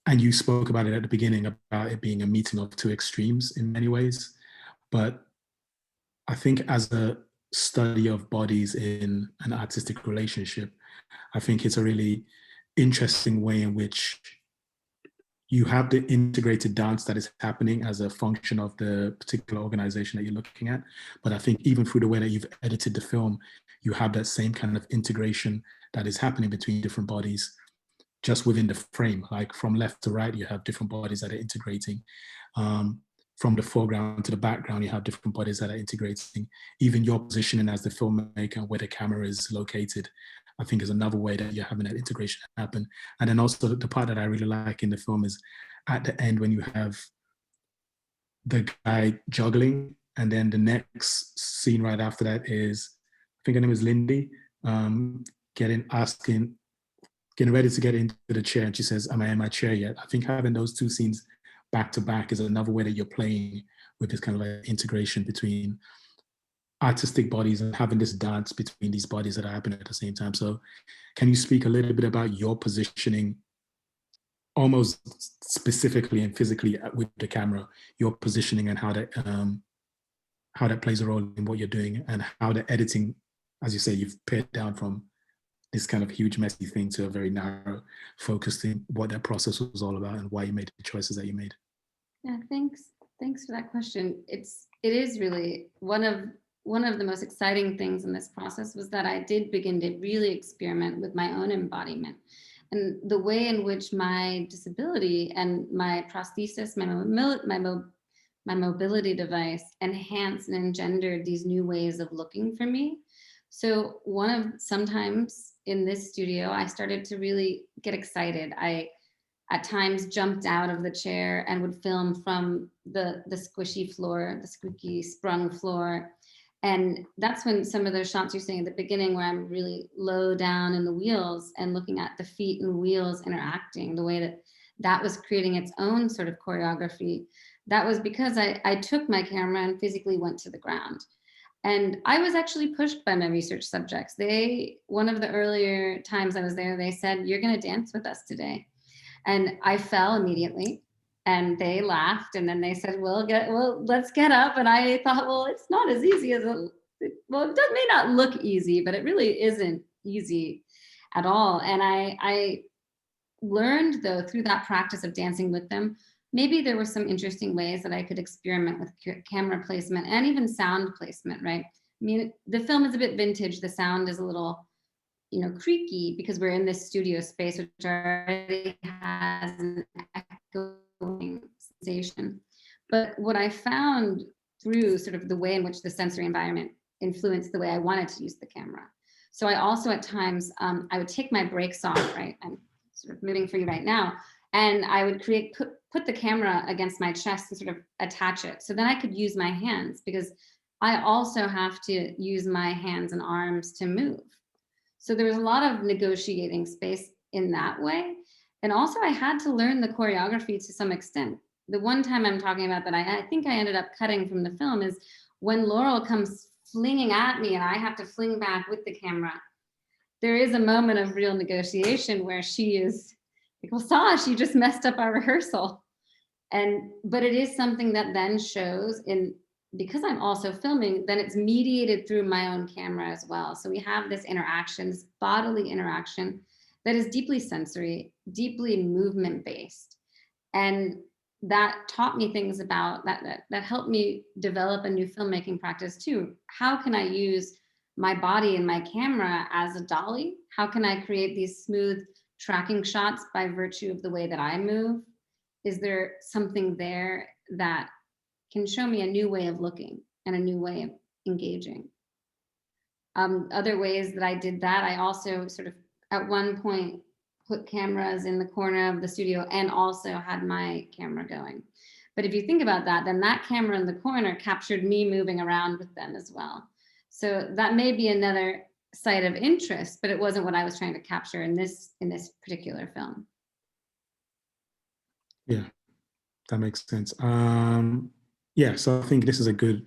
and you spoke about it at the beginning about it being a meeting of two extremes in many ways, but I think as a study of bodies in an artistic relationship, I think it's a really interesting way in which you have the integrated dance that is happening as a function of the particular organization that you're looking at. But I think even through the way that you've edited the film, you have that same kind of integration that is happening between different bodies just within the frame. Like from left to right, you have different bodies that are integrating. From the foreground to the background, you have different bodies that are integrating. Even your positioning as the filmmaker and where the camera is located, I think is another way that you're having that integration happen. And then also the part that I really like in the film is at the end when you have the guy juggling, and then the next scene right after that is, I think her name is Lindy, getting ready to get into the chair, and she says, "Am I in my chair yet?" I think having those two scenes back to back is another way that you're playing with this kind of like integration between artistic bodies and having this dance between these bodies that are happening at the same time. So can you speak a little bit about your positioning almost specifically and physically with the camera, your positioning and how that plays a role in what you're doing, and how the editing, as you say, you've pared down from this kind of huge messy thing to a very narrow focused thing, what that process was all about and why you made the choices that you made. Yeah, thanks for that question. It is really one of the most exciting things in this process was that I did begin to really experiment with my own embodiment and the way in which my disability and my prosthesis, my mobility device enhanced and engendered these new ways of looking for me. So sometimes in this studio, I started to really get excited. I at times jumped out of the chair and would film from the squishy floor, the squeaky sprung floor. And that's when some of those shots you're seeing at the beginning where I'm really low down in the wheels and looking at the feet and wheels interacting, the way that was creating its own sort of choreography. That was because I took my camera and physically went to the ground. And I was actually pushed by my research subjects. One of the earlier times I was there, they said, "You're gonna dance with us today." And I fell immediately and they laughed. And then they said, well, let's get up. And I thought, well, it's not as easy as it may not look easy, but it really isn't easy at all. And I learned though, through that practice of dancing with them, maybe there were some interesting ways that I could experiment with camera placement and even sound placement, right? I mean, the film is a bit vintage. The sound is a little, creaky because we're in this studio space, which already has an echoing sensation. But what I found through sort of the way in which the sensory environment influenced the way I wanted to use the camera. So I also at times, I would take my brakes off, right? I'm sort of moving for you right now. And I would put the camera against my chest and sort of attach it. So then I could use my hands because I also have to use my hands and arms to move. So there was a lot of negotiating space in that way. And also I had to learn the choreography to some extent. The one time I'm talking about that I think I ended up cutting from the film is when Laurel comes flinging at me and I have to fling back with the camera. There is a moment of real negotiation where she is like, well, Sash, you just messed up our rehearsal. But it is something that then shows because I'm also filming, then it's mediated through my own camera as well. So we have this interaction, this bodily interaction that is deeply sensory, deeply movement-based. And that taught me things about that helped me develop a new filmmaking practice too. How can I use my body and my camera as a dolly? How can I create these smooth tracking shots by virtue of the way that I move? Is there something there that can show me a new way of looking and a new way of engaging? Other ways that I did that, I also sort of at one point put cameras in the corner of the studio and also had my camera going. But if you think about that, then that camera in the corner captured me moving around with them as well. So that may be another site of interest, but it wasn't what I was trying to capture in this particular film. Yeah, that makes sense. Yeah, so I think this is a good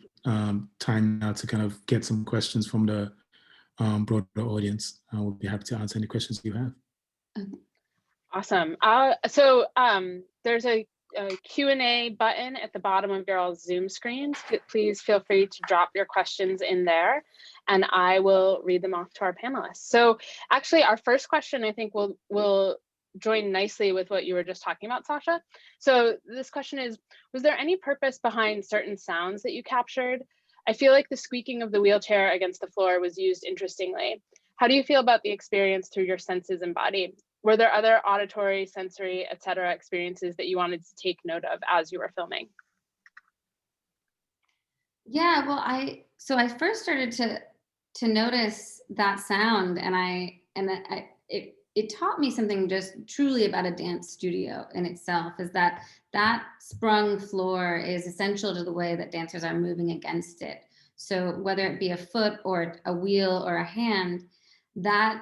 time now to kind of get some questions from the broader audience. I will be happy to answer any questions you have. Awesome. There's a Q&A button at the bottom of your all Zoom screens. Please feel free to drop your questions in there and I will read them off to our panelists. So actually our first question I think will join nicely with what you were just talking about, Sasha. So this question is, was there any purpose behind certain sounds that you captured? I feel like the squeaking of the wheelchair against the floor was used interestingly. How do you feel about the experience through your senses and body? Were there other auditory, sensory, et cetera, experiences that you wanted to take note of as you were filming? Yeah, well, I first started to notice that sound, and it taught me something just truly about a dance studio in itself, is that sprung floor is essential to the way that dancers are moving against it. So whether it be a foot or a wheel or a hand, that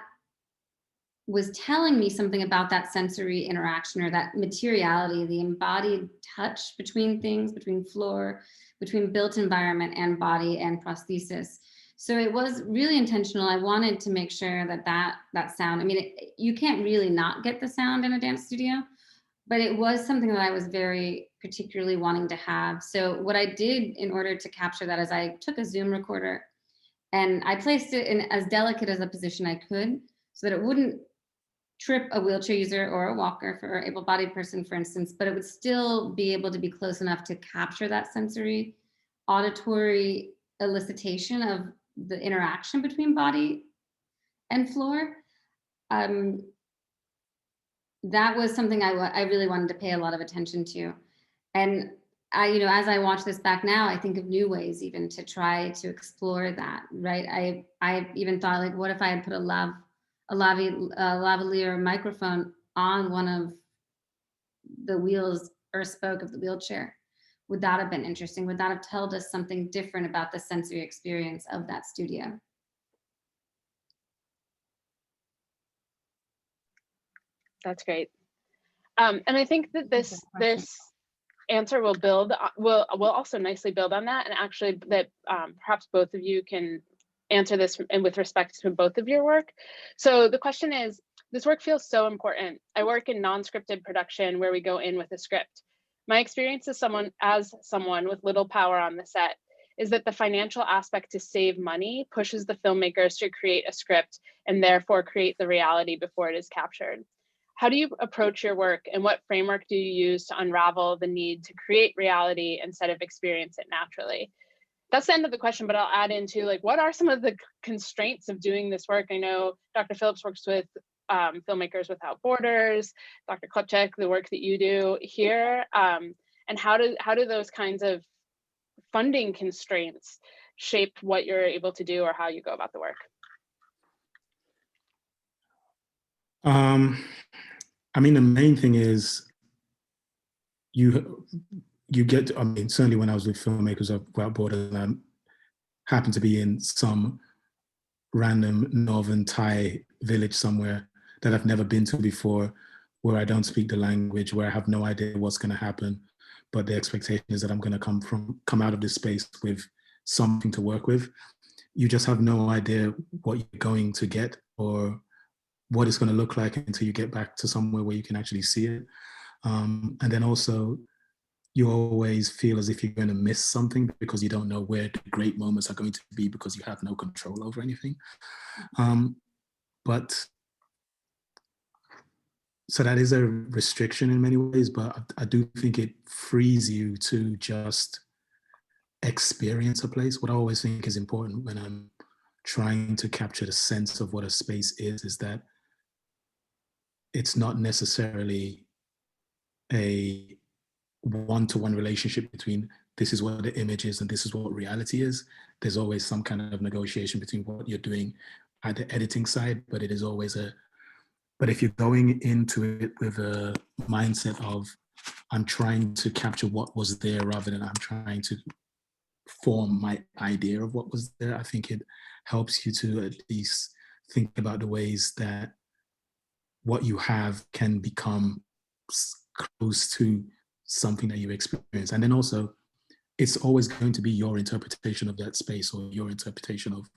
was telling me something about that sensory interaction or that materiality, the embodied touch between things, between floor, between built environment and body and prosthesis. So it was really intentional. I wanted to make sure that sound, I mean, you can't really not get the sound in a dance studio, but it was something that I was very particularly wanting to have. So what I did in order to capture that is I took a Zoom recorder and I placed it in as delicate as a position I could so that it wouldn't trip a wheelchair user or a walker for an able-bodied person, for instance, but it would still be able to be close enough to capture that sensory auditory elicitation of the interaction between body and floor. That was something I really wanted to pay a lot of attention to. And as I watch this back now, I think of new ways even to try to explore that, right? I even thought, like, what if I had put a lavalier microphone on one of the wheels or spoke of the wheelchair? Would that have been interesting? Would that have told us something different about the sensory experience of that studio? That's great. And I think that this answer will also nicely build on that, and actually that perhaps both of you can answer this and with respect to both of your work. So the question is, this work feels so important. I work in non-scripted production where we go in with a script. My experience as someone with little power on the set is that the financial aspect to save money pushes the filmmakers to create a script and therefore create the reality before it is captured. How do you approach your work, and what framework do you use to unravel the need to create reality instead of experience it naturally? That's the end of the question, but I'll add into, like, what are some of the constraints of doing this work? I know Dr. Phillips works with Filmmakers Without Borders, Dr. Klupchak, the work that you do here, and how do those kinds of funding constraints shape what you're able to do or how you go about the work? I mean, the main thing is you get to, I mean, certainly when I was with Filmmakers Without Borders, and I happened to be in some random northern Thai village somewhere that I've never been to before, where I don't speak the language, where I have no idea what's going to happen, but the expectation is that I'm going to come out of this space with something to work with. You just have no idea what you're going to get or what it's going to look like until you get back to somewhere where you can actually see it. And then also, you always feel as if you're going to miss something because you don't know where the great moments are going to be because you have no control over anything. So that is a restriction in many ways, but I do think it frees you to just experience a place. What I always think is important when I'm trying to capture the sense of what a space is that it's not necessarily a one-to-one relationship between this is what the image is and this is what reality is. There's always some kind of negotiation between what you're doing at the editing side, but it is always but if you're going into it with a mindset of, I'm trying to capture what was there rather than I'm trying to form my idea of what was there, I think it helps you to at least think about the ways that what you have can become close to something that you experience. And then also, it's always going to be your interpretation of that space or your interpretation of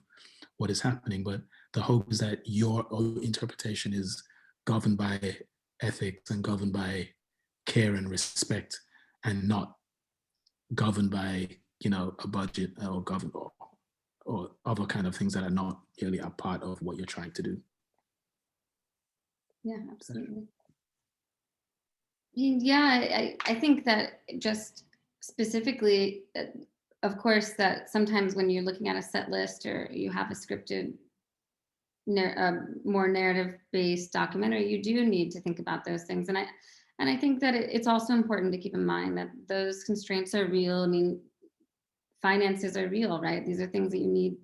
what is happening. But the hope is that your own interpretation is governed by ethics and governed by care and respect, and not governed by, you know, a budget or governed or other kind of things that are not really a part of what you're trying to do. Yeah, absolutely. Yeah, I think that just specifically, of course, that sometimes when you're looking at a set list or you have a scripted, more narrative-based documentary, you do need to think about those things. And I think that it's also important to keep in mind that those constraints are real. I mean, finances are real, right? These are things that you need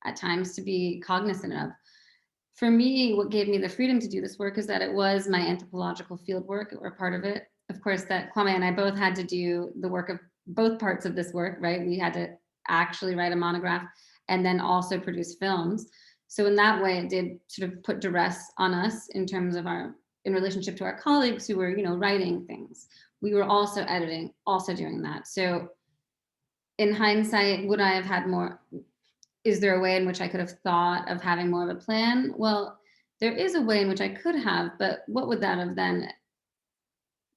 at times to be cognizant of. For me, what gave me the freedom to do this work is that it was my anthropological field work, or part of it. Of course, that Kwame and I both had to do the work of both parts of this work, right? We had to actually write a monograph and then also produce films. So in that way, it did sort of put duress on us in terms of in relationship to our colleagues who were, you know, writing things. We were also editing, also doing that. So in hindsight, would I have had more? Is there a way in which I could have thought of having more of a plan? Well, there is a way in which I could have, but what would that have then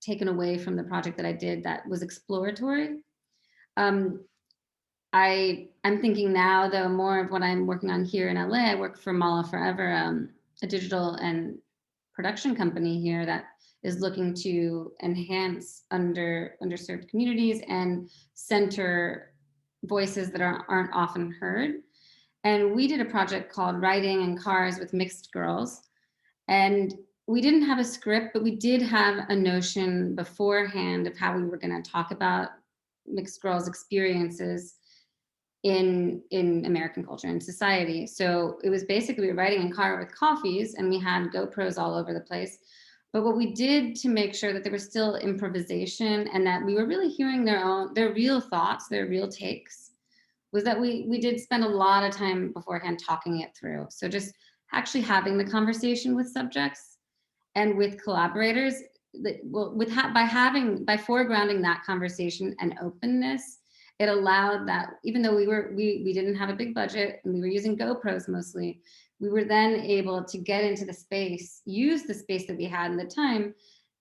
taken away from the project that I did that was exploratory? I'm thinking now, though, more of what I'm working on here in LA. I work for Mala Forever, a digital and production company here that is looking to enhance underserved communities and center voices that aren't often heard. And we did a project called Writing in Cars with Mixed Girls. And we didn't have a script, but we did have a notion beforehand of how we were going to talk about mixed girls' experiences in American culture and society. So it was basically writing in car with coffees, and we had GoPros all over the place. But what we did to make sure that there was still improvisation and that we were really hearing their real thoughts, their real takes, was that we did spend a lot of time beforehand talking it through. So just actually having the conversation with subjects and with collaborators, by foregrounding that conversation and openness, it allowed that, even though we didn't have a big budget and we were using GoPros mostly, we were then able to get into the space, use the space that we had in the time.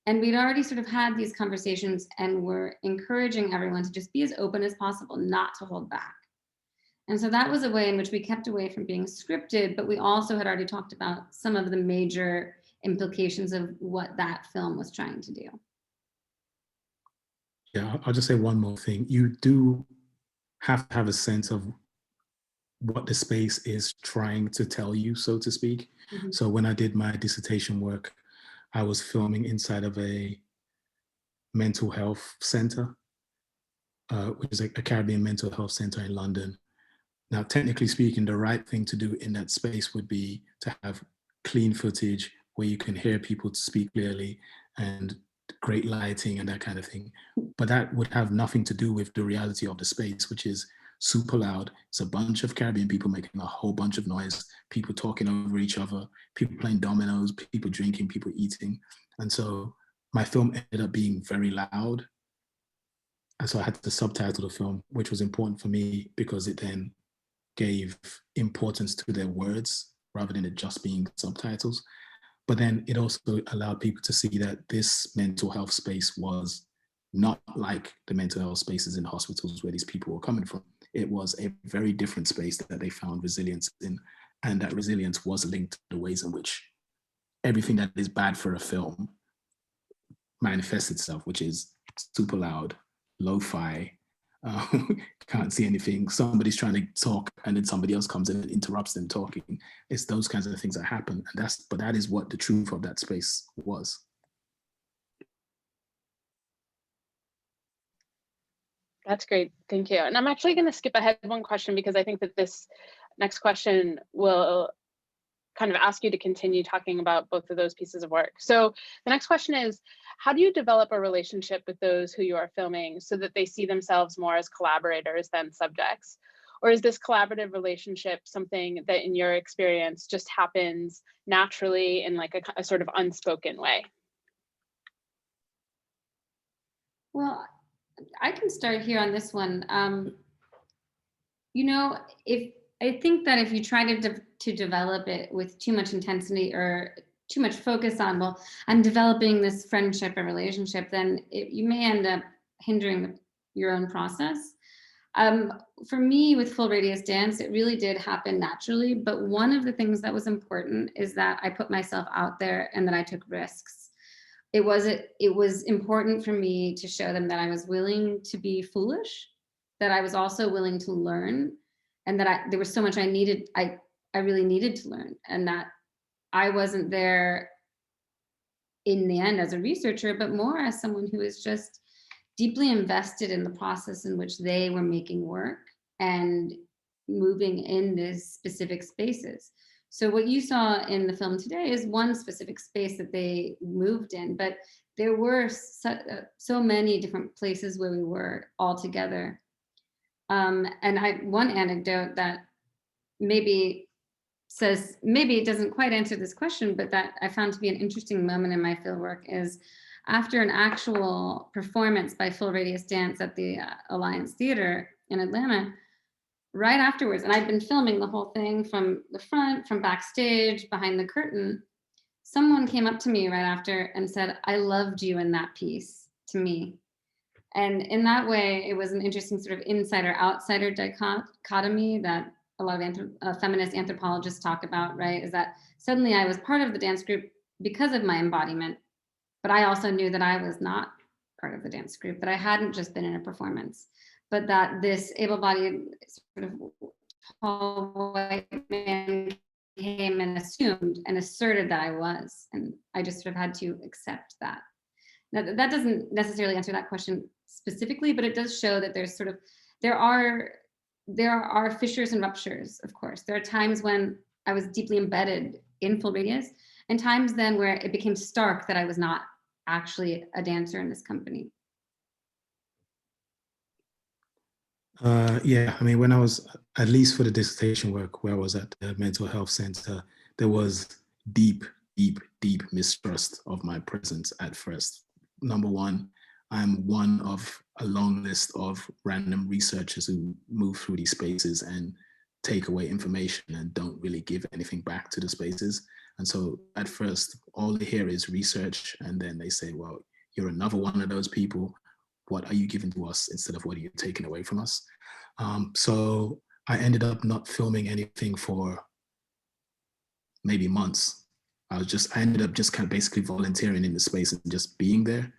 And we'd already sort of had these conversations and were encouraging everyone to just be as open as possible, not to hold back. And so that was a way in which we kept away from being scripted, but we also had already talked about some of the major implications of what that film was trying to do. Yeah, I'll just say one more thing. You do have to have a sense of what the space is trying to tell you, so to speak. Mm-hmm. So when I did my dissertation work, I was filming inside of a mental health center, which is a Caribbean mental health center in London. Now, technically speaking, the right thing to do in that space would be to have clean footage where you can hear people speak clearly and great lighting and that kind of thing. But that would have nothing to do with the reality of the space, which is super loud. It's a bunch of Caribbean people making a whole bunch of noise, people talking over each other, people playing dominoes, people drinking, people eating. And so my film ended up being very loud. And so I had to subtitle the film, which was important for me because it then gave importance to their words rather than it just being subtitles. But then it also allowed people to see that this mental health space was not like the mental health spaces in hospitals where these people were coming from. It was a very different space that they found resilience in, and that resilience was linked to the ways in which everything that is bad for a film manifests itself, which is super loud, lo-fi, can't see anything. Somebody's trying to talk, and then somebody else comes in and interrupts them talking. It's those kinds of things that happen, and but that is what the truth of that space was. That's great, thank you. And I'm actually going to skip ahead one question because I think that this next question will kind of ask you to continue talking about both of those pieces of work. So the next question is, how do you develop a relationship with those who you are filming so that they see themselves more as collaborators than subjects? Or is this collaborative relationship something that in your experience just happens naturally in like a sort of unspoken way? Well, I can start here on this one. You know, I think that if you try to develop it with too much intensity or too much focus on, well, I'm developing this friendship or relationship, then you may end up hindering your own process. For me, with Full Radius Dance, it really did happen naturally. But one of the things that was important is that I put myself out there and that I took risks. It was important for me to show them that I was willing to be foolish, that I was also willing to learn, and that there was so much I really needed to learn, and that I wasn't there in the end as a researcher, but more as someone who is just deeply invested in the process in which they were making work and moving in these specific spaces. So what you saw in the film today is one specific space that they moved in, but there were so many different places where we were all together. And one anecdote that maybe it doesn't quite answer this question, but that I found to be an interesting moment in my fieldwork is after an actual performance by Full Radius Dance at the Alliance Theater in Atlanta, right afterwards, and I'd been filming the whole thing from the front, from backstage, behind the curtain, someone came up to me right after and said, "I loved you in that piece," to me. And in that way, it was an interesting sort of insider-outsider dichotomy that a lot of feminist anthropologists talk about, right? Is that suddenly I was part of the dance group because of my embodiment, but I also knew that I was not part of the dance group, that I hadn't just been in a performance, but that this able-bodied sort of tall white man came and assumed and asserted that I was, and I just sort of had to accept that. Now, that doesn't necessarily answer that question specifically, but it does show that there's sort of, there are fissures and ruptures, of course. There are times when I was deeply embedded in Full Radius, and times then where it became stark that I was not actually a dancer in this company. Yeah, I mean, when I was, at least for the dissertation work where I was at the mental health center, there was deep mistrust of my presence at first. Number one, I'm one of a long list of random researchers who move through these spaces and take away information and don't really give anything back to the spaces. And so at first, all they hear is research, and then they say, well, you're another one of those people. What are you giving to us instead of what are you taking away from us? So I ended up not filming anything for maybe months. I ended up just kind of basically volunteering in the space and just being there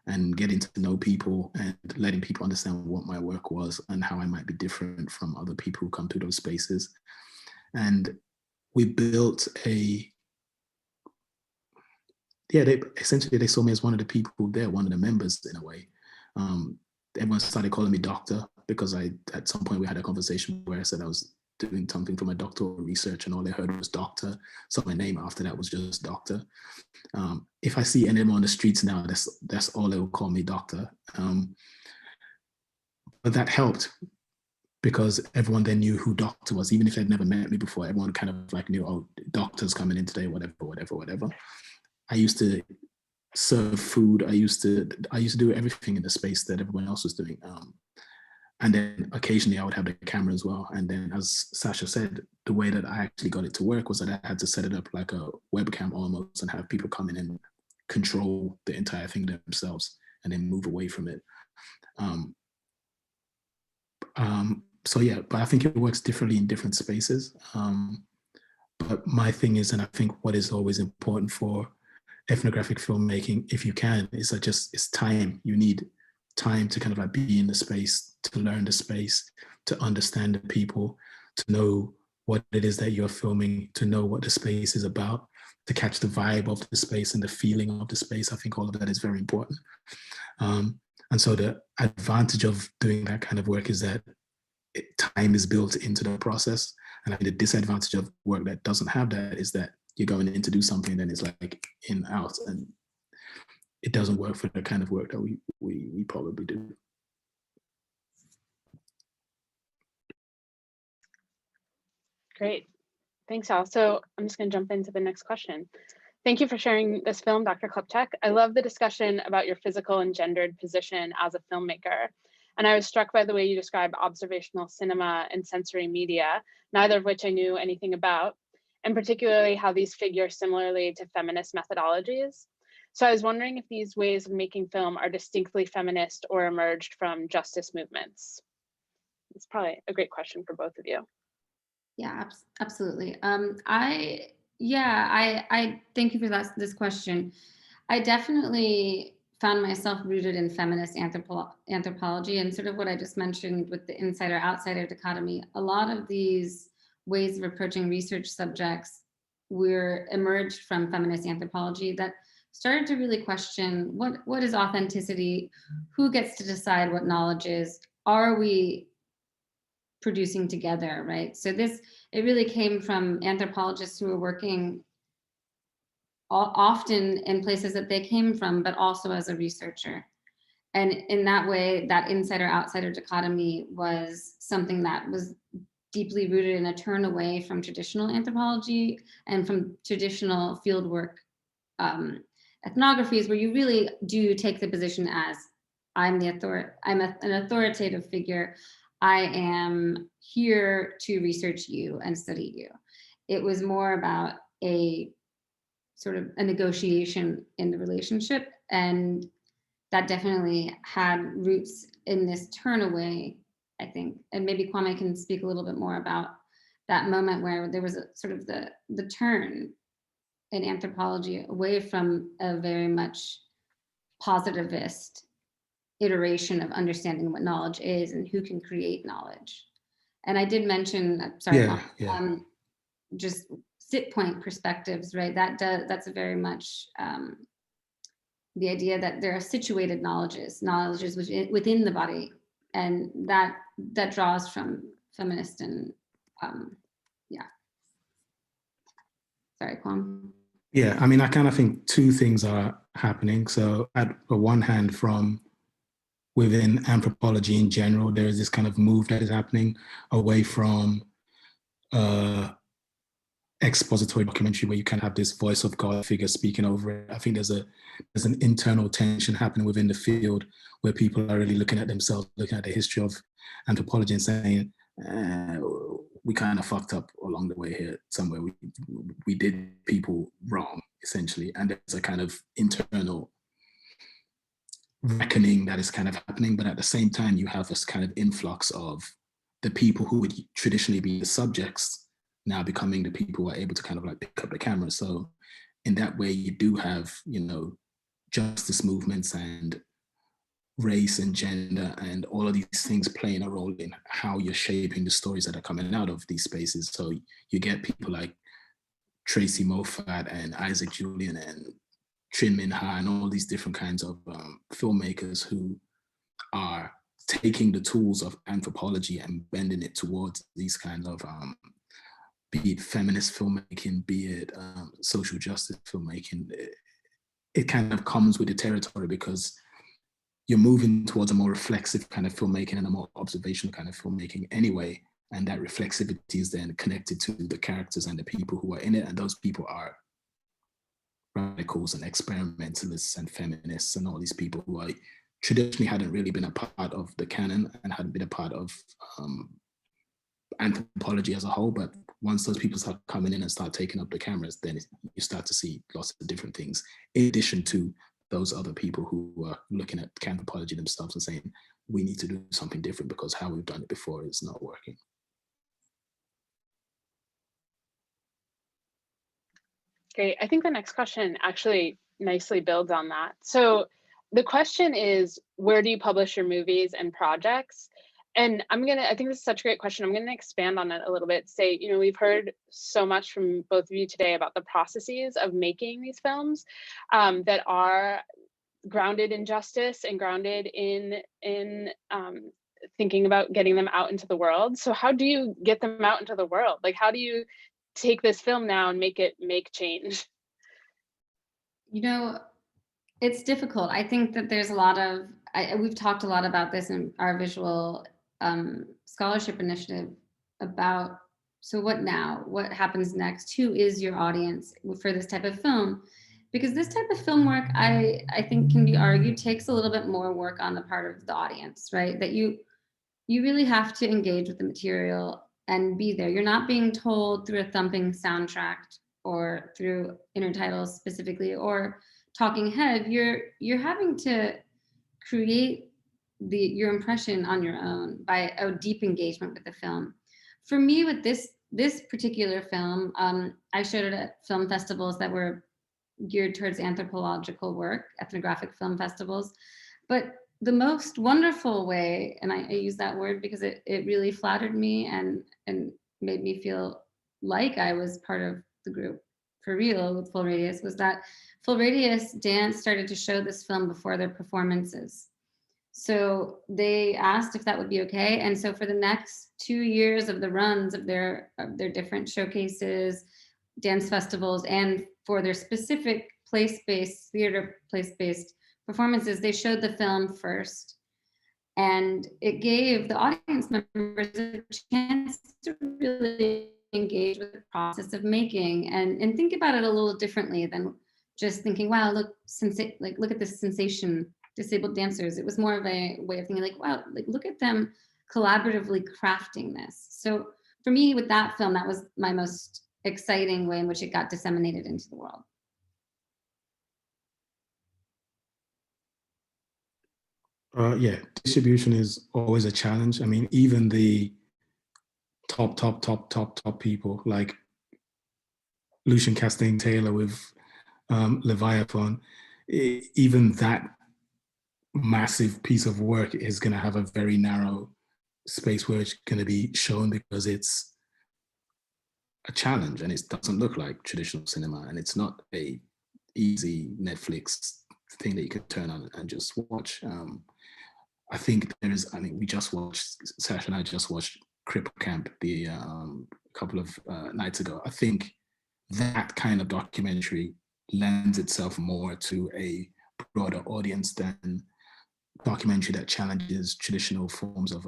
and getting to know people and letting people understand what my work was and how I might be different from other people who come to those spaces. And we built essentially they saw me as one of the people there, one of the members in a way. Everyone started calling me doctor because at some point we had a conversation where I said I was doing something for my doctoral research and all they heard was doctor. So my name after that was just doctor. If I see anyone on the streets now, that's all they will call me doctor. But that helped because everyone then knew who doctor was, even if they'd never met me before. Everyone kind of like knew, oh, doctor's coming in today, whatever. I used to serve food. I used to do everything in the space that everyone else was doing. And then occasionally I would have the camera as well. And then as Sasha said, the way that I actually got it to work was that I had to set it up like a webcam almost and have people come in and control the entire thing themselves and then move away from it. So yeah, but I think it works differently in different spaces. But my thing is, and I think what is always important for ethnographic filmmaking, if you can, is that it's time. You need time to kind of like be in the space, to learn the space, to understand the people, to know what it is that you're filming, to know what the space is about, to catch the vibe of the space and the feeling of the space. I think all of that is very important. And so the advantage of doing that kind of work is that time is built into the process. And I think the disadvantage of work that doesn't have that is that you're going in to do something, then it's like in, out, and it doesn't work for the kind of work that we probably do. Great. Thanks, Al. So I'm just going to jump into the next question. Thank you for sharing this film, Dr. Klupchak. I love the discussion about your physical and gendered position as a filmmaker. And I was struck by the way you describe observational cinema and sensory media, neither of which I knew anything about, and particularly how these figure similarly to feminist methodologies. So I was wondering if these ways of making film are distinctly feminist or emerged from justice movements. It's probably a great question for both of you. Yeah, absolutely. I thank you for this question. I definitely found myself rooted in feminist anthropology, and sort of what I just mentioned with the insider-outsider dichotomy. A lot of these ways of approaching research subjects were emerged from feminist anthropology that started to really question what is authenticity, who gets to decide what knowledge is, are we producing together, right? So it really came from anthropologists who were working often in places that they came from, but also as a researcher. And in that way, that insider-outsider dichotomy was something that was deeply rooted in a turn away from traditional anthropology and from traditional fieldwork ethnographies, where you really do take the position as I'm an authoritative figure. I am here to research you and study you. It was more about a sort of a negotiation in the relationship, and that definitely had roots in this turn away, I think. And maybe Kwame can speak a little bit more about that moment where there was a sort of the turn in anthropology away from a very much positivist iteration of understanding what knowledge is and who can create knowledge. And I did mention, sorry, just sit point perspectives, right? That's a very much the idea that there are situated knowledges within the body, and that draws from feminist and sorry, Kwame. Yeah, I mean, I kind of think two things are happening. So at the one hand, from within anthropology in general, there is this kind of move that is happening away from expository documentary where you can have this voice of God figure speaking over it. I think there's an internal tension happening within the field where people are really looking at themselves, looking at the history of anthropology and saying, we kind of fucked up along the way here somewhere. We did people wrong, essentially. And there's a kind of internal reckoning that is kind of happening. But at the same time, you have this kind of influx of the people who would traditionally be the subjects now becoming the people who are able to kind of like pick up the camera. So in that way, you do have, justice movements and race and gender and all of these things playing a role in how you're shaping the stories that are coming out of these spaces. So you get people like Tracy Moffat and Isaac Julian and Trin Min Ha and all these different kinds of filmmakers who are taking the tools of anthropology and bending it towards these kinds of be it feminist filmmaking, be it social justice filmmaking. It kind of comes with the territory because you're moving towards a more reflexive kind of filmmaking and a more observational kind of filmmaking anyway. And that reflexivity is then connected to the characters and the people who are in it. And those people are radicals and experimentalists and feminists and all these people who are traditionally hadn't really been a part of the canon and hadn't been a part of anthropology as a whole. But once those people start coming in and start taking up the cameras, then you start to see lots of different things in addition to those other people who are looking at anthropology themselves and saying, we need to do something different because how we've done it before is not working. Great. I think the next question actually nicely builds on that. So the question is, where do you publish your movies and projects? And I think this is such a great question. I'm gonna expand on it a little bit, say, we've heard so much from both of you today about the processes of making these films that are grounded in justice and grounded in thinking about getting them out into the world. So how do you get them out into the world? Like, how do you take this film now and make change? It's difficult. I think that there's a lot of, we've talked a lot about this in our visual scholarship initiative about, so what now? What happens next? Who is your audience for this type of film? Because this type of film work, I think can be argued, takes a little bit more work on the part of the audience, right? That you really have to engage with the material and be there. You're not being told through a thumping soundtrack or through intertitles specifically, or talking head. You're having to create your impression on your own by a deep engagement with the film. For me, with this particular film, I showed it at film festivals that were geared towards anthropological work, ethnographic film festivals. But the most wonderful way, and I use that word because it really flattered me and made me feel like I was part of the group for real with Full Radius, was that Full Radius Dance started to show this film before their performances. So they asked if that would be okay. And so for the next 2 years of the runs of their different showcases, dance festivals, and for their specific place-based, theater place-based performances, they showed the film first. And it gave the audience members a chance to really engage with the process of making and think about it a little differently than just thinking, wow, look at this sensation, disabled dancers. It was more of a way of thinking like, wow, like look at them collaboratively crafting this. So for me with that film, that was my most exciting way in which it got disseminated into the world. Yeah, distribution is always a challenge. I mean, even the top people like Lucian Castain Taylor with Leviathan, even that massive piece of work is going to have a very narrow space where it's going to be shown because it's a challenge and it doesn't look like traditional cinema, and it's not a easy Netflix thing that you can turn on and just watch. I think we just watched, Sasha and I just watched Cripple Camp a couple of nights ago. I think that kind of documentary lends itself more to a broader audience than documentary that challenges traditional forms of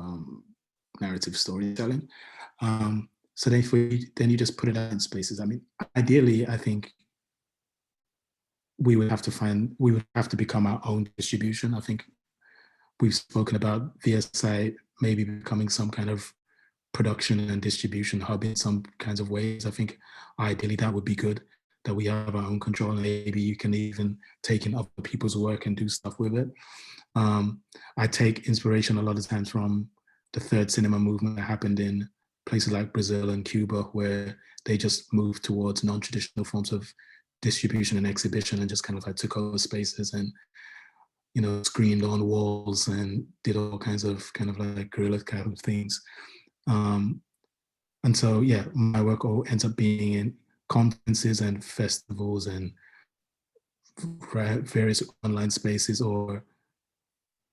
narrative storytelling. So then you just put it out in spaces. I mean, ideally, I think we would have to become our own distribution. I think we've spoken about VSI maybe becoming some kind of production and distribution hub in some kinds of ways. I think ideally that would be good, that we have our own control, and maybe you can even take in other people's work and do stuff with it. I take inspiration a lot of times from the third cinema movement that happened in places like Brazil and Cuba, where they just moved towards non-traditional forms of distribution and exhibition and just kind of like took over spaces and, you know, screened on walls and did all kinds of kind of like guerrilla kind of things. And so, yeah, my work all ends up being in conferences and festivals and various online spaces. Or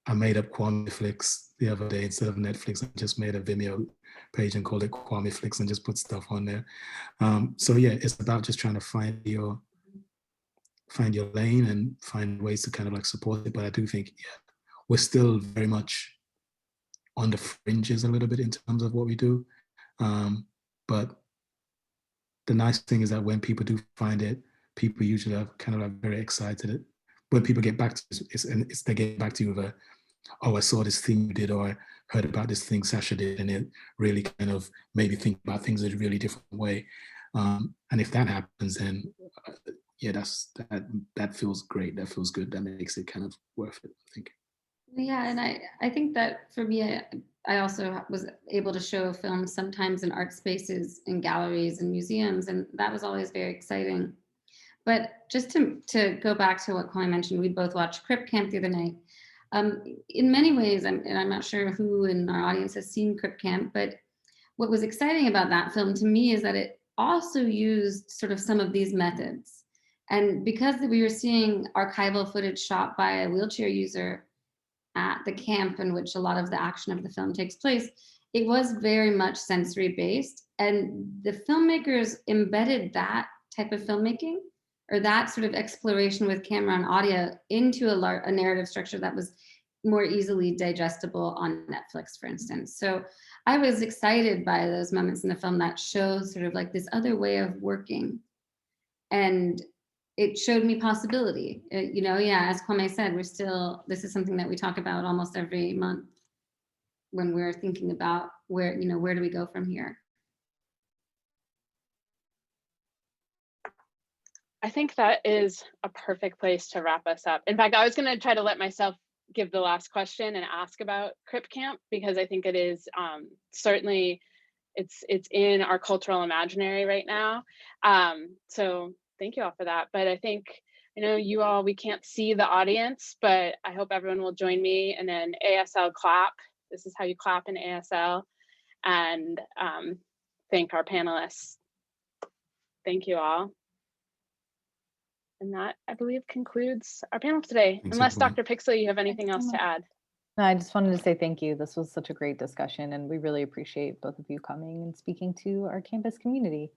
I made up Kwame Flix the other day. Instead of Netflix, I just made a Vimeo page and called it Kwame Flix and just put stuff on there. So yeah, it's about just trying to find your lane and find ways to kind of like support it. But I do think, yeah, we're still very much on the fringes a little bit in terms of what we do. But the nice thing is that when people do find it, people usually are kind of like very excited. When people get back to it's they get back to you with a, oh, I saw this thing you did, or I heard about this thing Sasha did, and it really kind of made me think about things in a really different way. And if that happens, then yeah, that feels great. That feels good. That makes it kind of worth it, I think. Yeah, and I think that for me, I also was able to show films sometimes in art spaces, in galleries and museums, and that was always very exciting. But just to go back to what Kwame mentioned, we both watched Crip Camp the other night. In many ways, and I'm not sure who in our audience has seen Crip Camp, but what was exciting about that film to me is that it also used sort of some of these methods. And because we were seeing archival footage shot by a wheelchair user at the camp in which a lot of the action of the film takes place, it was very much sensory based. And the filmmakers embedded that type of filmmaking, or that sort of exploration with camera and audio, into a narrative structure that was more easily digestible on Netflix, for instance. So I was excited by those moments in the film that show sort of like this other way of working. And it showed me possibility. You know, yeah, as Kwame said, this is something that we talk about almost every month when we're thinking about where do we go from here? I think that is a perfect place to wrap us up. In fact, I was going to try to let myself give the last question and ask about Crip Camp, because I think it is certainly, it's in our cultural imaginary right now. So thank you all for that. But I think, you know, you all, we can't see the audience, but I hope everyone will join me in an ASL clap. This is how you clap in ASL, and thank our panelists. Thank you all. And that, I believe, concludes our panel today. Thanks, Unless everyone. Dr. Pixley, you have anything else to add? No, I just wanted to say thank you. This was such a great discussion, and we really appreciate both of you coming and speaking to our campus community.